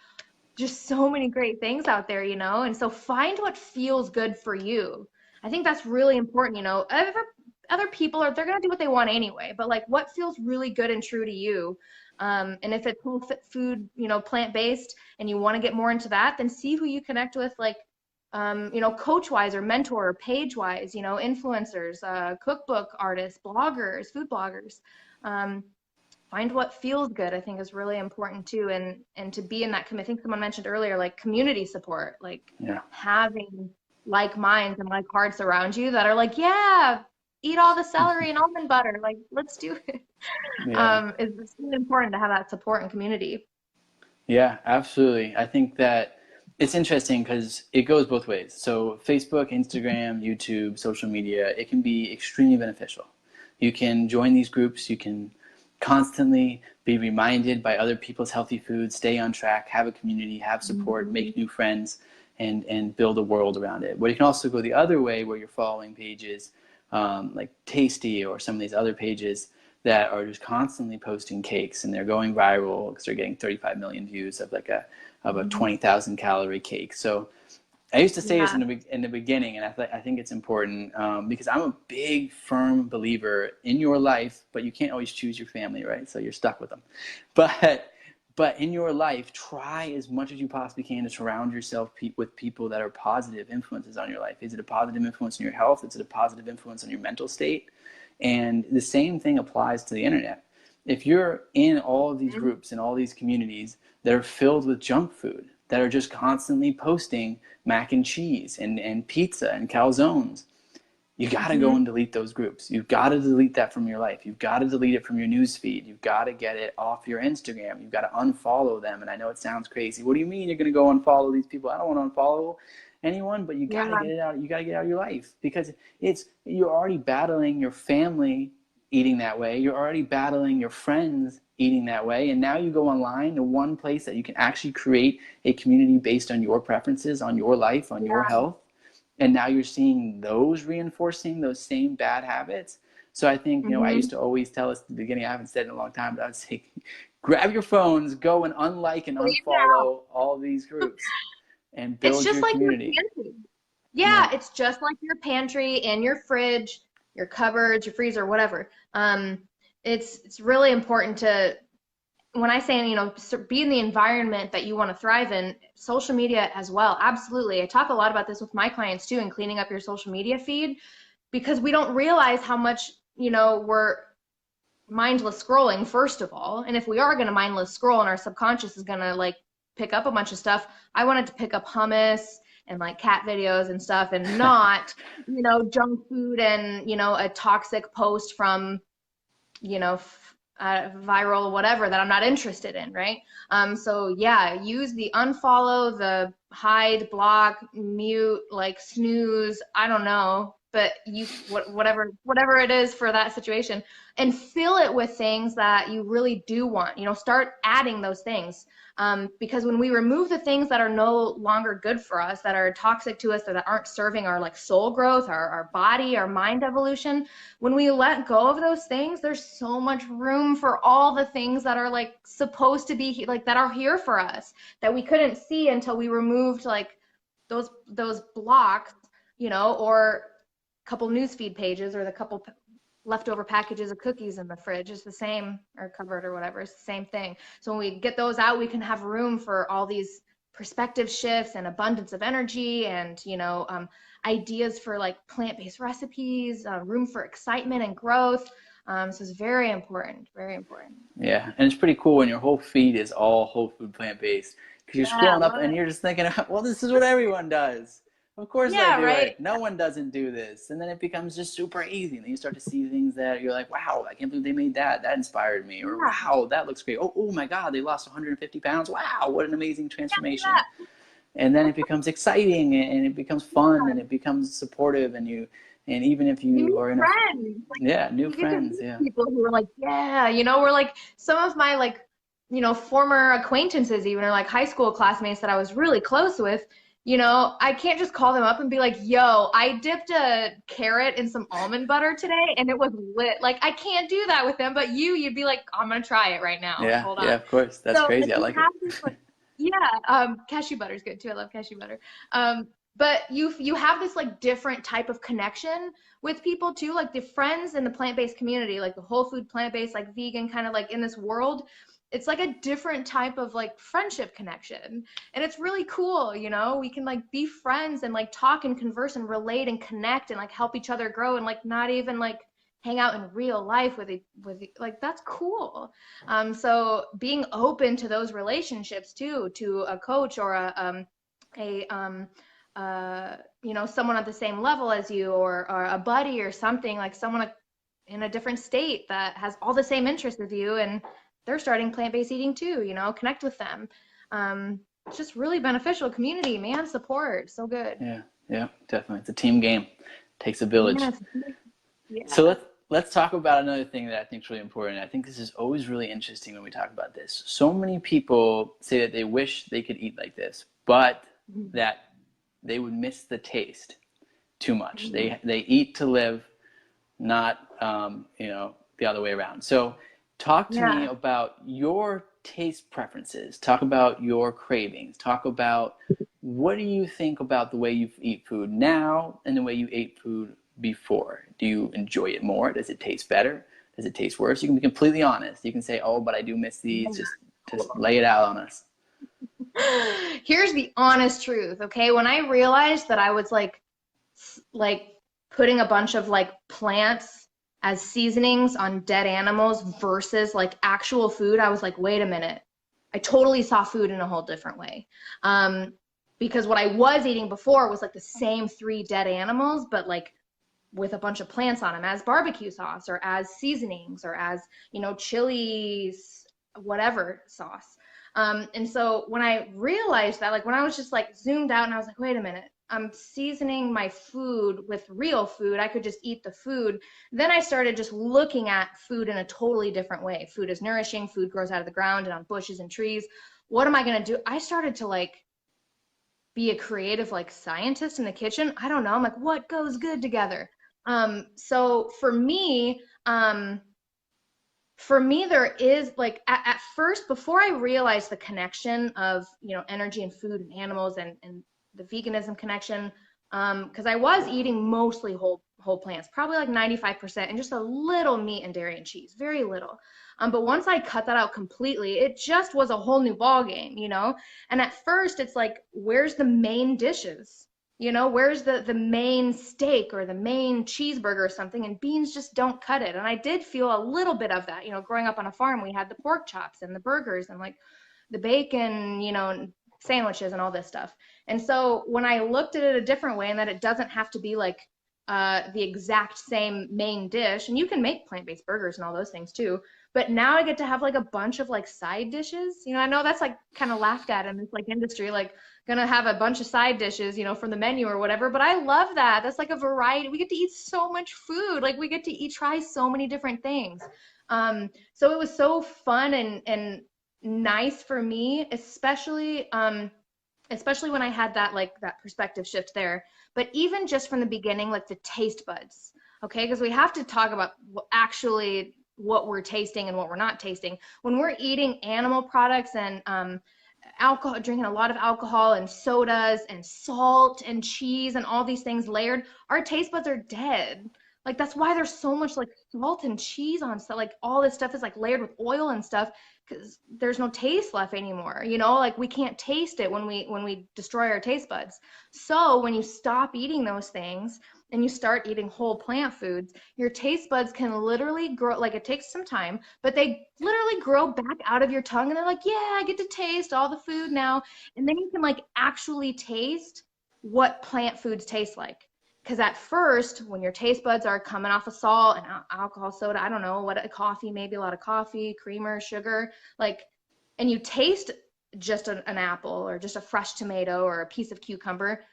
just so many great things out there, you know? And so find what feels good for you. I think that's really important, you know. Other people are, they're going to do what they want anyway, but like what feels really good and true to you. And if it's whole food, you know, plant-based, and you want to get more into that, then see who you connect with, like, you know, coach-wise or mentor or page-wise, you know, influencers, cookbook artists, bloggers, food bloggers. Find what feels good, I think, is really important too. And to be in that community, I think someone mentioned earlier, like community support, like Yeah. having like minds and like hearts around you that are like, yeah, eat all the celery and almond butter, like let's do it. Yeah. It's really important to have that support and community. Yeah, absolutely. I think that it's interesting because it goes both ways. So Facebook, Instagram, YouTube, social media, it can be extremely beneficial. You can join these groups, you can constantly be reminded by other people's healthy foods, stay on track, have a community, have support, make new friends, and build a world around it. But you can also go the other way, where you're following pages like Tasty or some of these other pages that are just constantly posting cakes, and they're going viral because they're getting 35 million views of like a 20,000 calorie cake. So I used to say this in the beginning, and I think it's important because I'm a big, firm believer in your life, but you can't always choose your family, right? So you're stuck with them. But in your life, try as much as you possibly can to surround yourself with people that are positive influences on your life. Is it a positive influence on your health? Is it a positive influence on your mental state? And the same thing applies to the internet. If you're in all of these groups and all these communities that are filled with junk food, that are just constantly posting mac and cheese and pizza and calzones, you got to go and delete those groups. You've got to delete that from your life. You've got to delete it from your news feed. You've got to get it off your Instagram. You've got to unfollow them. And I know it sounds crazy. What do you mean you're going to go unfollow these people? I don't want to unfollow anyone, but you got to get it out. You got to get it out of your life, because you're already battling your family eating that way. You're already battling your friends eating that way. And now you go online to one place that you can actually create a community based on your preferences, on your life, on your health. And now you're seeing those reinforcing those same bad habits. So I think, you know, I used to always tell us at the beginning, I haven't said it in a long time, but I would say, grab your phones, go and unlike and unfollow all these groups and build your community. Your pantry. Yeah, it's just like your pantry and your fridge, your cupboards, your freezer, whatever. it's really important to, when I say, be in the environment that you want to thrive in, social media as well. Absolutely. I talk a lot about this with my clients too, and cleaning up your social media feed, because we don't realize how much, we're mindless scrolling, first of all. And if we are going to mindless scroll and our subconscious is going to like pick up a bunch of stuff, I wanted to pick up hummus and like cat videos and stuff, and not, junk food and, a toxic post from, viral whatever that I'm not interested in, right? So yeah, use the unfollow, the hide, block, mute, like snooze, I don't know, but whatever it is for that situation, and fill it with things that you really do want. Start adding those things, because when we remove the things that are no longer good for us, that are toxic to us, that aren't serving our like soul growth, our body, our mind evolution, when we let go of those things, there's so much room for all the things that are like supposed to be like that are here for us, that we couldn't see until we removed like those blocks, or couple newsfeed pages, or the couple leftover packages of cookies in the fridge. Is the same, or cupboard or whatever. It's the same thing. So when we get those out, we can have room for all these perspective shifts and abundance of energy, and ideas for like plant-based recipes, room for excitement and growth. So it's very important, very important. Yeah, and it's pretty cool when your whole feed is all whole food plant-based, because you're scrolling up and you're just thinking, well, this is what everyone does. Of course I do right. it. No one doesn't do this. And then it becomes just super easy. And then you start to see things that you're like, wow, I can't believe they made that. That inspired me. Or wow, that looks great. Oh my God, they lost 150 pounds. Wow, what an amazing transformation. And then it becomes exciting, and it becomes fun, and it becomes supportive, and even if you new are in friends. new friends, people who are like, we're like, some of my like, former acquaintances even, or like high school classmates that I was really close with, I can't just call them up and be like, yo, I dipped a carrot in some almond butter today and it was lit. Like, I can't do that with them, but you'd be like, I'm gonna try it right now. Yeah, Hold on. yeah, of course. That's crazy. I like it. Cashew butter is good too. I love cashew butter. But you have this like different type of connection with people too, like the friends in the plant-based community, like the whole food plant-based, like vegan, kind of like in this world. It's like a different type of like friendship connection, and it's really cool. We can like be friends and like talk and converse and relate and connect and like help each other grow, and like not even like hang out in real life with like, that's cool. So being open to those relationships too, to a coach or someone at the same level as you, or a buddy or something, like someone in a different state that has all the same interests as you, and they're starting plant-based eating too, connect with them. It's just really beneficial. Community, man, support, so good. Yeah, definitely. It's a team game. It takes a village. Yes. Yeah. So let's talk about another thing that I think is really important. I think this is always really interesting when we talk about this. So many people say that they wish they could eat like this, but that they would miss the taste too much. They eat to live, not the other way around. So talk to me about your taste preferences. Talk about your cravings. Talk about, what do you think about the way you eat food now and the way you ate food before? Do you enjoy it more? Does it taste better? Does it taste worse? You can be completely honest. You can say, oh, but I do miss these. Just lay it out on us. Here's the honest truth, okay? When I realized that I was like putting a bunch of like plants as seasonings on dead animals versus like actual food, I was like, wait a minute. I totally saw food in a whole different way. Because what I was eating before was like the same 3 dead animals, but like with a bunch of plants on them as barbecue sauce, or as seasonings, or as, chilies, whatever sauce. And so when I realized that, like when I was just like zoomed out and I was like, wait a minute, I'm seasoning my food with real food, I could just eat the food. Then I started just looking at food in a totally different way. Food is nourishing, food grows out of the ground and on bushes and trees. What am I going to do? I started to like be a creative like scientist in the kitchen. I don't know. I'm like, what goes good together? So for me, there is like at first, before I realized the connection of, energy and food and animals and the veganism connection, because I was eating mostly whole whole plants, probably like 95%, and just a little meat and dairy and cheese, very little. But once I cut that out completely, it just was a whole new ball game, you know? And at first it's like, where's the main dishes? You know, where's the main steak or the main cheeseburger or something? And beans just don't cut it. And I did feel a little bit of that, you know, growing up on a farm, we had the pork chops and the burgers and like the bacon, you know, sandwiches and all this stuff. And so when I looked at it a different way, and that it doesn't have to be like the exact same main dish, and you can make plant-based burgers and all those things too, but now I get to have like a bunch of like side dishes. You know, I know that's like kind of laughed at in this like industry, like gonna have a bunch of side dishes, you know, from the menu or whatever, but I love that. That's like a variety. We get to eat so much food. Like we get to eat, try so many different things. So it was so fun and nice for me, especially when I had that like that perspective shift there. But even just from the beginning, like the taste buds, okay? Because we have to talk about actually what we're tasting and what we're not tasting. When we're eating animal products and alcohol, drinking a lot of alcohol and sodas and salt and cheese and all these things layered, our taste buds are dead. Like that's why there's so much like salt and cheese on stuff. Like all this stuff is like layered with oil and stuff because there's no taste left anymore. You know, like we can't taste it when we destroy our taste buds. So when you stop eating those things and you start eating whole plant foods, your taste buds can literally grow. Like it takes some time, but they literally grow back out of your tongue and they're like, yeah, I get to taste all the food now. And then you can like actually taste what plant foods taste like. Because at first, when your taste buds are coming off of salt and alcohol, soda, I don't know, what, coffee, maybe a lot of coffee, creamer, sugar, like, and you taste just an apple or just a fresh tomato or a piece of cucumber,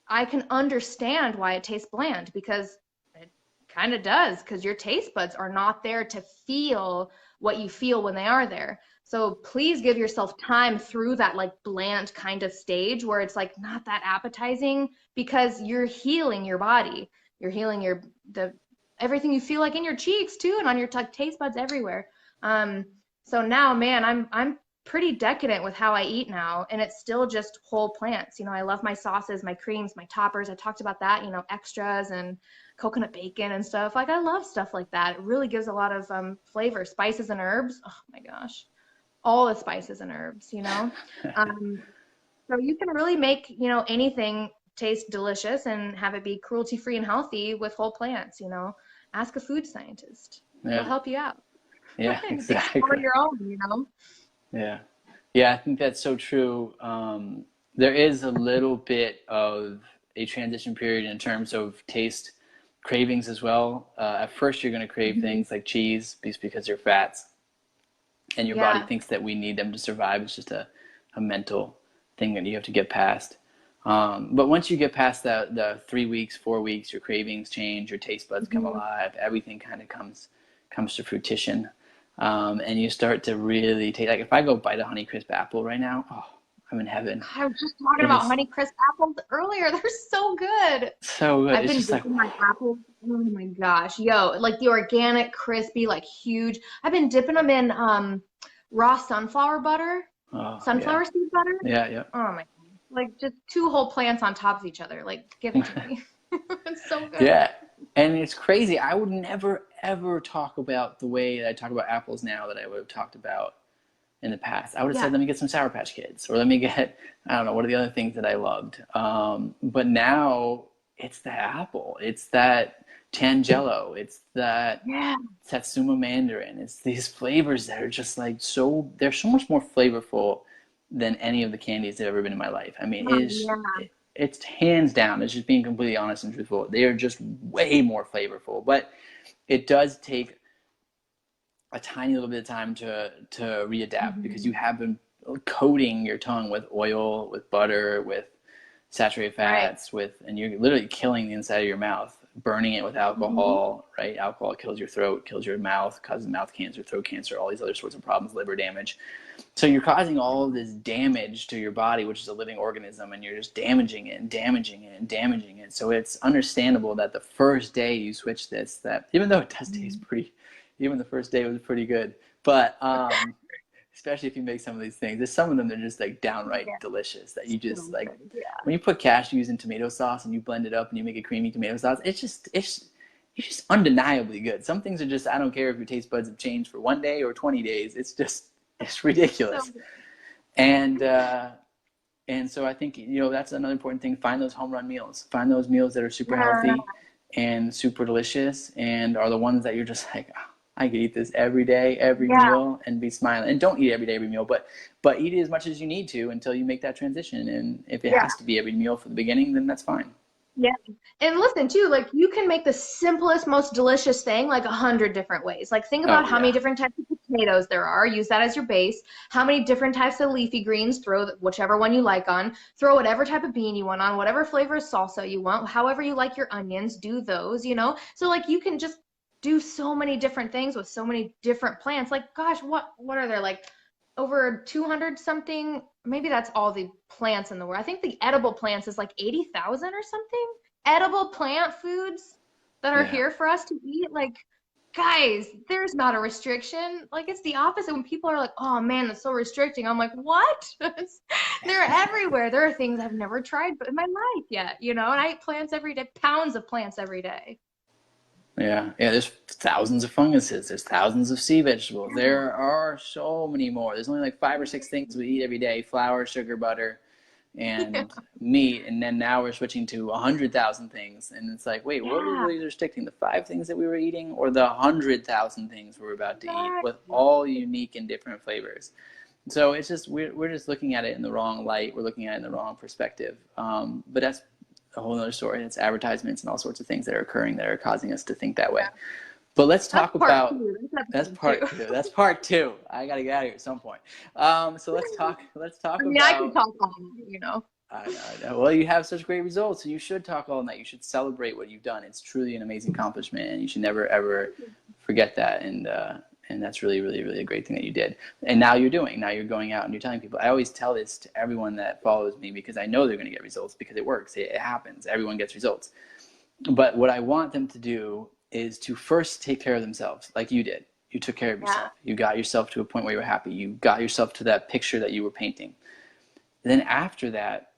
I can understand why it tastes bland, because it kind of does, because your taste buds are not there to feel what you feel when they are there. So please give yourself time through that like bland kind of stage where it's like not that appetizing, because you're healing your body. You're healing everything you feel like in your cheeks too, and on your taste buds everywhere. So now, man, I'm pretty decadent with how I eat now, and it's still just whole plants. You know, I love my sauces, my creams, my toppers. I talked about that, you know, extras and coconut bacon and stuff. Like I love stuff like that. It really gives a lot of flavor, spices and herbs. Oh my gosh. All the spices and herbs, you know? So you can really make, you know, anything taste delicious and have it be cruelty-free and healthy with whole plants, you know? Ask a food scientist. Yeah. They'll help you out. Yeah, exactly. Explore your own, you know? Yeah. Yeah, I think that's so true. There is a little bit of a transition period in terms of taste cravings as well. At first, you're going to crave things like cheese just because they're fats. And your body thinks that we need them to survive. It's just a mental thing that you have to get past. But once you get past the 3 weeks, 4 weeks, your cravings change, your taste buds come alive, everything kind of comes to fruition. And you start to really take, like if I go bite a Honeycrisp apple right now, oh, I'm in heaven. I was just talking about Honeycrisp apples earlier. They're so good. So good. I've been dipping my apples. Oh my gosh. Yo, like the organic, crispy, like huge. I've been dipping them in raw sunflower butter. Sunflower seed butter. Yeah, yeah. Oh my God. Like just 2 whole plants on top of each other. Like give it to me. It's so good. Yeah. And it's crazy. I would never, ever talk about the way that I talk about apples now that I would have talked about in the past. I would have said, let me get some Sour Patch Kids, or let me get, I don't know, what are the other things that I loved? But now it's the apple. It's that Tangelo. It's that Satsuma Mandarin. It's these flavors that are just like they're so much more flavorful than any of the candies that have ever been in my life. I mean, it's hands down. It's just being completely honest and truthful. They are just way more flavorful. But it does take a tiny little bit of time to readapt, because you have been coating your tongue with oil, with butter, with saturated fats, and you're literally killing the inside of your mouth, burning it with alcohol, right? Alcohol kills your throat, kills your mouth, causes mouth cancer, throat cancer, all these other sorts of problems, liver damage. So you're causing all of this damage to your body, which is a living organism, and you're just damaging it and damaging it and damaging it. So it's understandable that the first day you switch this, that even though it does taste even the first day was pretty good, but especially if you make some of these things, there's some of them that are just like downright delicious, that you just like, when you put cashews in tomato sauce and you blend it up and you make a creamy tomato sauce, it's it's just undeniably good. Some things are just, I don't care if your taste buds have changed for 1 day or 20 days. It's ridiculous. So, And so I think, that's another important thing. Find those home run meals. Find those meals that are super healthy and super delicious and are the ones that you're just like, oh, I could eat this every day, every meal, and be smiling. And don't eat every day, every meal, but eat it as much as you need to until you make that transition. And if it has to be every meal for the beginning, then that's fine. Yeah. And listen too, like you can make the simplest, most delicious thing like 100 different ways. Like think about how many different types of potatoes there are. Use that as your base. How many different types of leafy greens, throw whichever one you like on. Throw whatever type of bean you want on, whatever flavor of salsa you want, however you like your onions, do those, So like you can just do so many different things with so many different plants. Like, gosh, what are there, like over 200 something? Maybe that's all the plants in the world. I think the edible plants is like 80,000 or something. Edible plant foods that are here for us to eat. Like, guys, there's not a restriction. Like, it's the opposite. When people are like, oh man, that's so restricting. I'm like, what? They're everywhere. There are things I've never tried in my life yet, and I eat plants every day, pounds of plants every day. Yeah, there's thousands of funguses. There's thousands of sea vegetables. There are so many more. There's only like 5 or 6 things we eat every day: flour, sugar, butter, and meat. And then now we're switching to 100,000 things. And it's like, wait, what were we restricting? The 5 things that we were eating, or the 100,000 things we're about to eat, with all unique and different flavors? So it's just we're just looking at it in the wrong light. We're looking at it in the wrong perspective. But that's a whole other story. It's advertisements and all sorts of things that are occurring that are causing us to think that way. But let's talk about that's part two. That's part 2. I got to get out of here at some point. So let's talk about. I can talk all night, I know. Well, you have such great results, and you should talk all night. You should celebrate what you've done. It's truly an amazing accomplishment, and you should never ever forget that. And that's really, really, really a great thing that you did. And now you're going out and you're telling people. I always tell this to everyone that follows me because I know they're going to get results because it works. It happens. Everyone gets results. But what I want them to do is to first take care of themselves like you did. You took care of yourself. You got yourself to a point where you were happy. You got yourself to that picture that you were painting. And then after that,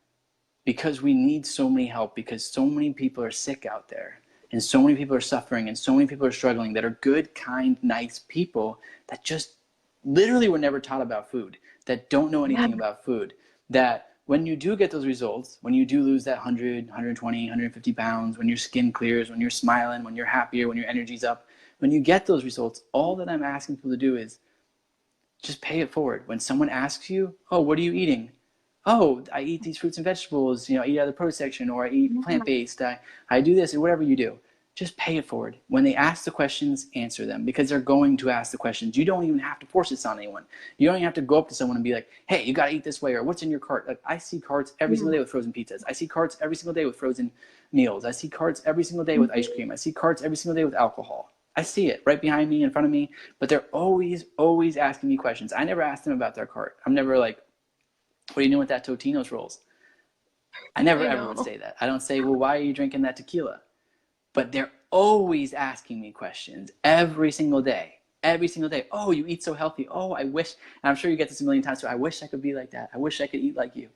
because we need so many help, because so many people are sick out there, and so many people are suffering, and so many people are struggling that are good, kind, nice people that just literally were never taught about food, that don't know anything about food, that when you do get those results, when you do lose that 100, 120, 150 pounds, when your skin clears, when you're smiling, when you're happier, when your energy's up, when you get those results, all that I'm asking people to do is just pay it forward. When someone asks you, oh, what are you eating? Oh, I eat these fruits and vegetables, I eat out of the produce section, or I eat plant-based, I do this, or whatever you do. Just pay it forward. When they ask the questions, answer them, because they're going to ask the questions. You don't even have to force this on anyone. You don't even have to go up to someone and be like, hey, you got to eat this way, or what's in your cart? Like, I see carts every single day with frozen pizzas. I see carts every single day with frozen meals. I see carts every single day with ice cream. I see carts every single day with alcohol. I see it right behind me, in front of me, but they're always, always asking me questions. I never ask them about their cart. I'm never like, what are you doing with that Totino's rolls? I never ever would say that. I don't say, well, why are you drinking that tequila? But they're always asking me questions every single day. Every single day. Oh, you eat so healthy. Oh, I wish, and I'm sure you get this a million times, so I wish I could be like that. I wish I could eat like you.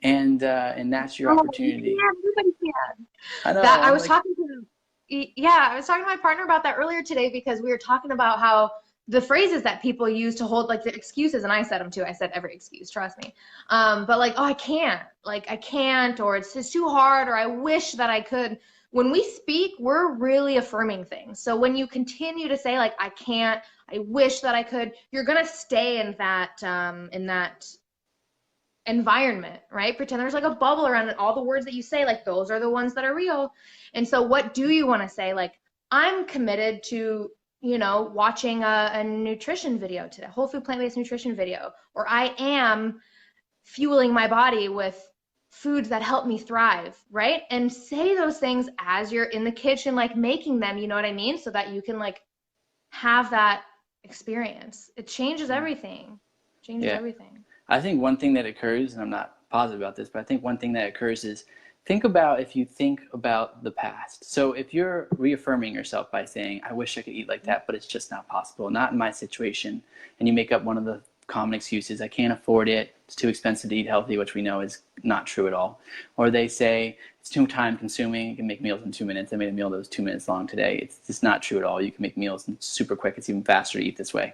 And that's your opportunity. Yeah, everybody can. I know. I was talking to my partner about that earlier today because we were talking about how the phrases that people use to hold, like the excuses, and I said them too. I said every excuse, trust me. But like, oh, I can't, or it's just too hard, or I wish that I could. When we speak, we're really affirming things. So when you continue to say like, I can't, I wish that I could, you're gonna stay in that environment, right? Pretend there's like a bubble around it. All the words that you say, like those are the ones that are real. And so what do you want to say? Like, I'm committed to watching a nutrition video today, whole food plant-based nutrition video, or I am fueling my body with foods that help me thrive, right? And say those things as you're in the kitchen, like making them, you know what I mean? So that you can like have that experience. It changes everything. Everything. I think one thing that occurs, and I'm not positive about this, but I think one thing that occurs is think about the past. So if you're reaffirming yourself by saying, I wish I could eat like that, but it's just not possible, not in my situation, and you make up one of the common excuses, I can't afford it, it's too expensive to eat healthy, which we know is not true at all. Or they say, it's too time consuming. You can make meals in 2 minutes. I made a meal that was 2 minutes long today. It's just not true at all. You can make meals super quick. It's even faster to eat this way.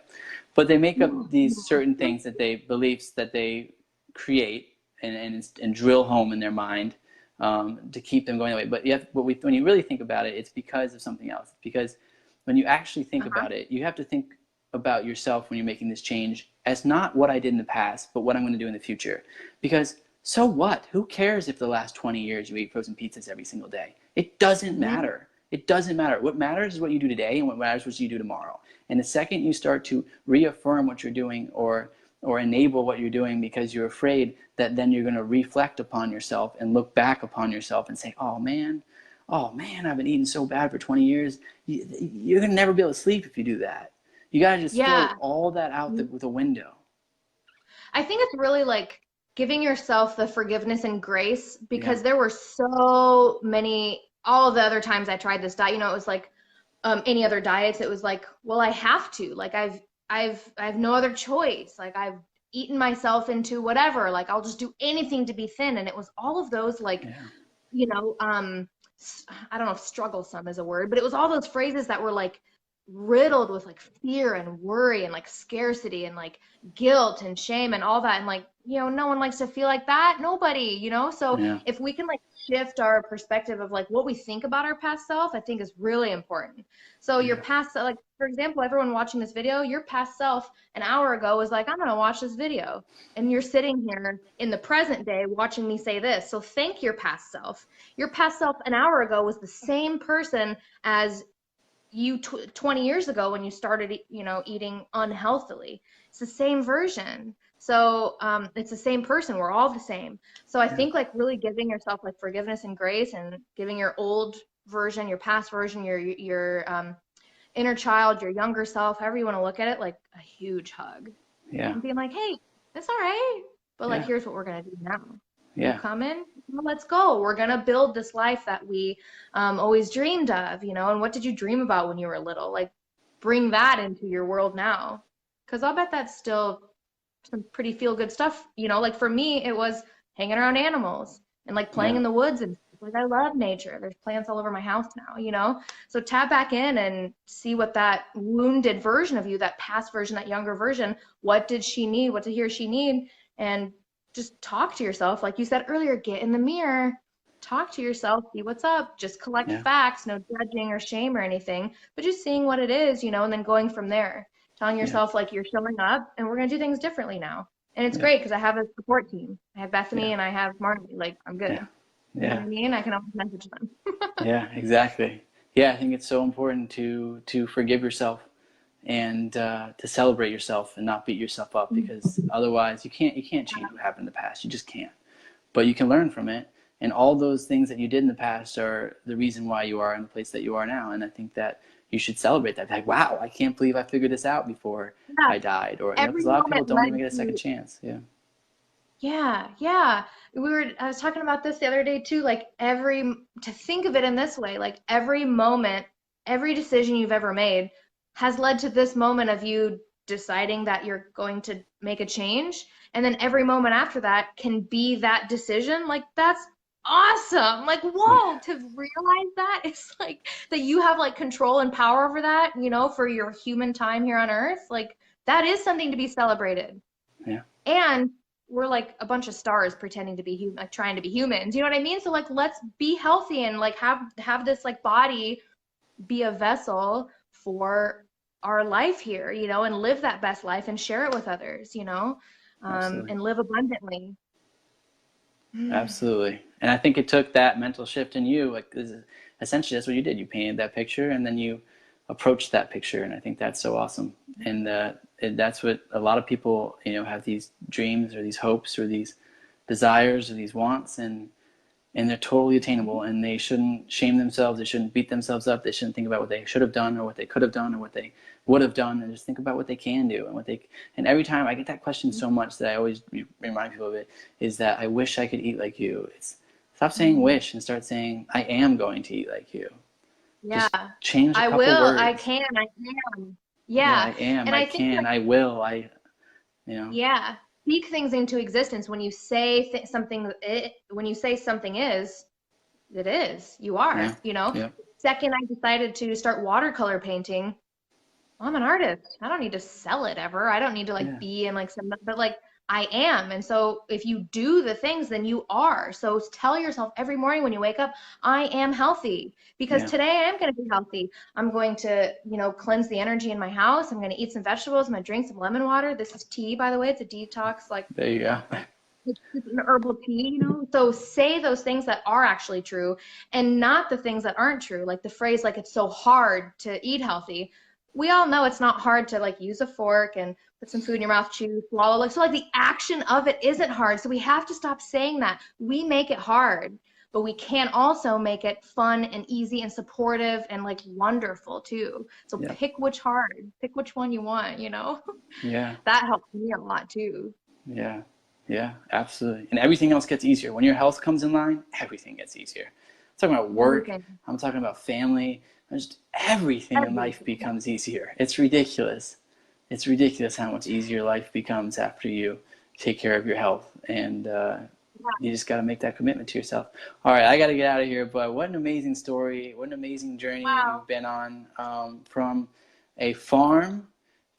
But they make up these certain things beliefs that they create and drill home in their mind to keep them going that way. But when you really think about it, it's because of something else. Because when you actually think about it, you have to think about yourself when you're making this change as not what I did in the past, but what I'm going to do in the future. Because so what? Who cares if the last 20 years you ate frozen pizzas every single day? It doesn't matter. It doesn't matter. What matters is what you do today, and what matters is what you do tomorrow. And the second you start to reaffirm what you're doing or enable what you're doing because you're afraid that then you're going to reflect upon yourself and look back upon yourself and say, oh man, I've been eating so bad for 20 years. You're going to never be able to sleep if you do that. You got to just throw all that out the window. I think it's really like giving yourself the forgiveness and grace, because there were so many, all of the other times I tried this diet, you know, it was like any other diets, it was like, well, I have to, like I have no other choice. Like I've eaten myself into whatever, like I'll just do anything to be thin. And it was all of those like, you know, I don't know if strugglesome is a word, but it was all those phrases that were like riddled with like fear and worry and like scarcity and like guilt and shame and all that. And like, you know, no one likes to feel like that. Nobody, you know? So if we can like shift our perspective of like what we think about our past self, I think is really important. So your past, like, for example, everyone watching this video, your past self an hour ago was like, I'm going to watch this video. And you're sitting here in the present day watching me say this. So thank your past self. Your past self an hour ago was the same person as you 20 years ago when you started, you know, eating unhealthily. It's the same version. So it's the same person. We're all the same. So I think like really giving yourself like forgiveness and grace, and giving your old version, your past version, your inner child, your younger self, however you want to look at it, like a huge hug. Yeah. And being like, hey, it's all right. But like, here's what we're going to do now. Yeah. You come in, well, let's go. We're going to build this life that we always dreamed of, you know, and what did you dream about when you were little? Like bring that into your world now. Cause I'll bet that's still some pretty feel good stuff, you know, like for me, it was hanging around animals and like playing in the woods, and like, I love nature. There's plants all over my house now, you know? So tap back in and see what that wounded version of you, that past version, that younger version, what did she need? What did he or she need? And just talk to yourself. Like you said earlier, get in the mirror, talk to yourself, see what's up, just collect facts, no judging or shame or anything, but just seeing what it is, you know, and then going from there, telling yourself like you're showing up and we're going to do things differently now. And it's great because I have a support team. I have Bethany and I have Marley. Like I'm good. You know what I mean? I can always message them. Yeah, exactly. Yeah, I think it's so important to forgive yourself and to celebrate yourself and not beat yourself up, because otherwise you can't change what happened in the past. You just can't. But you can learn from it, and all those things that you did in the past are the reason why you are in the place that you are now. And I think that you should celebrate that. Like, wow, I can't believe I figured this out before I died. Or because a lot of people don't even get a second chance. Yeah. I was talking about this the other day too, like to think of it in this way, like every moment, every decision you've ever made has led to this moment of you deciding that you're going to make a change. And then every moment after that can be that decision. Like that's awesome. Like, whoa, to realize that it's like that you have like control and power over that, you know, for your human time here on earth. Like that is something to be celebrated. Yeah. And we're like a bunch of stars pretending to be human, like trying to be humans. You know what I mean? So like, let's be healthy and like have this like body be a vessel for our life here, you know, and live that best life and share it with others, you know, and live abundantly. Absolutely. And I think it took that mental shift in you. Like essentially that's what you did. You painted that picture and then you approached that picture. And I think that's so awesome. And that's what a lot of people, you know, have these dreams or these hopes or these desires or these wants, and they're totally attainable, and they shouldn't shame themselves. They shouldn't beat themselves up. They shouldn't think about what they should have done or what they could have done or what they would have done, and just think about what they can do and every time I get that question so much that I always remind people of it, is that I wish I could eat like you. It's stop saying wish and start saying I am going to eat like you. Yeah. Just change a couple words. I can. Yeah. I am. And I can. I will. You know. Yeah. Speak things into existence. When you say something, when you say something is, It is. You are, Yeah. you know. Yeah. Second, I decided to start watercolor painting. I'm an artist. I don't need to sell it ever. I don't need to like Yeah. be in like some, but like I am. And so if you do the things, then you are. So tell yourself every morning when you wake up, I am healthy because Yeah. today I am going to be healthy. I'm going to, you know, cleanse the energy in my house. I'm going to eat some vegetables. I'm going to drink some lemon water. This is tea, by the way. It's a detox, like There you go. it's an herbal tea, you know? So say those things that are actually true and not the things that aren't true. Like the phrase, like it's so hard to eat healthy. We all know it's not hard to like use a fork and put some food in your mouth, chew, swallow. Like, so like the action of it isn't hard. So we have to stop saying that. We make it hard, but we can also make it fun and easy and supportive and like wonderful too. So Yeah. pick pick which one you want, you know? Yeah. That helps me a lot too. Yeah. Yeah, absolutely. And everything else gets easier. When your health comes in line, everything gets easier. I'm talking about work. Everything. I'm talking about family. Just everything in life becomes easier. It's ridiculous. It's ridiculous how much easier life becomes after you take care of your health. And you just got to make that commitment to yourself. All right, I got to get out of here. But what an amazing story. What an amazing journey you've been on, from a farm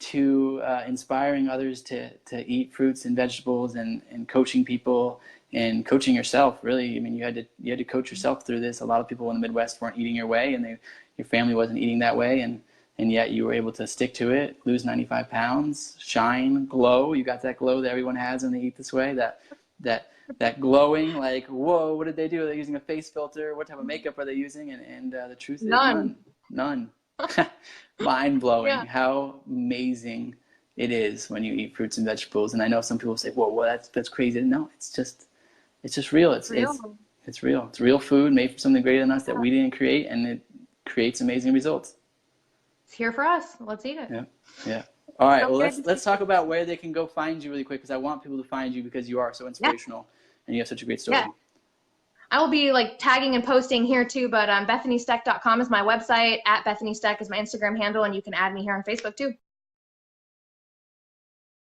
to inspiring others to eat fruits and vegetables, and coaching people and coaching yourself. Really, I mean, you had to coach yourself through this. A lot of people in the Midwest weren't eating your way, and your family wasn't eating that way, and yet you were able to stick to it, lose 95 pounds, shine, glow. You got that glow that everyone has when they eat this way. That glowing, like, whoa, what did they do? Are they using a face filter? What type of makeup are they using? And the truth is none. Mind blowing. Yeah. How amazing it is when you eat fruits and vegetables. And I know some people say, "Whoa, well, that's crazy." No, it's just real. It's real. It's real food made from something greater than us that we didn't create, and it creates amazing results. It's here for us. Let's eat it. Yeah. Yeah. All right. Well, let's talk about where they can go find you really quick, because I want people to find you because you are so inspirational and you have such a great story. Yeah. I will be like tagging and posting here too, but BethanyStec.com is my website. @BethanyStec is my Instagram handle, and you can add me here on Facebook too.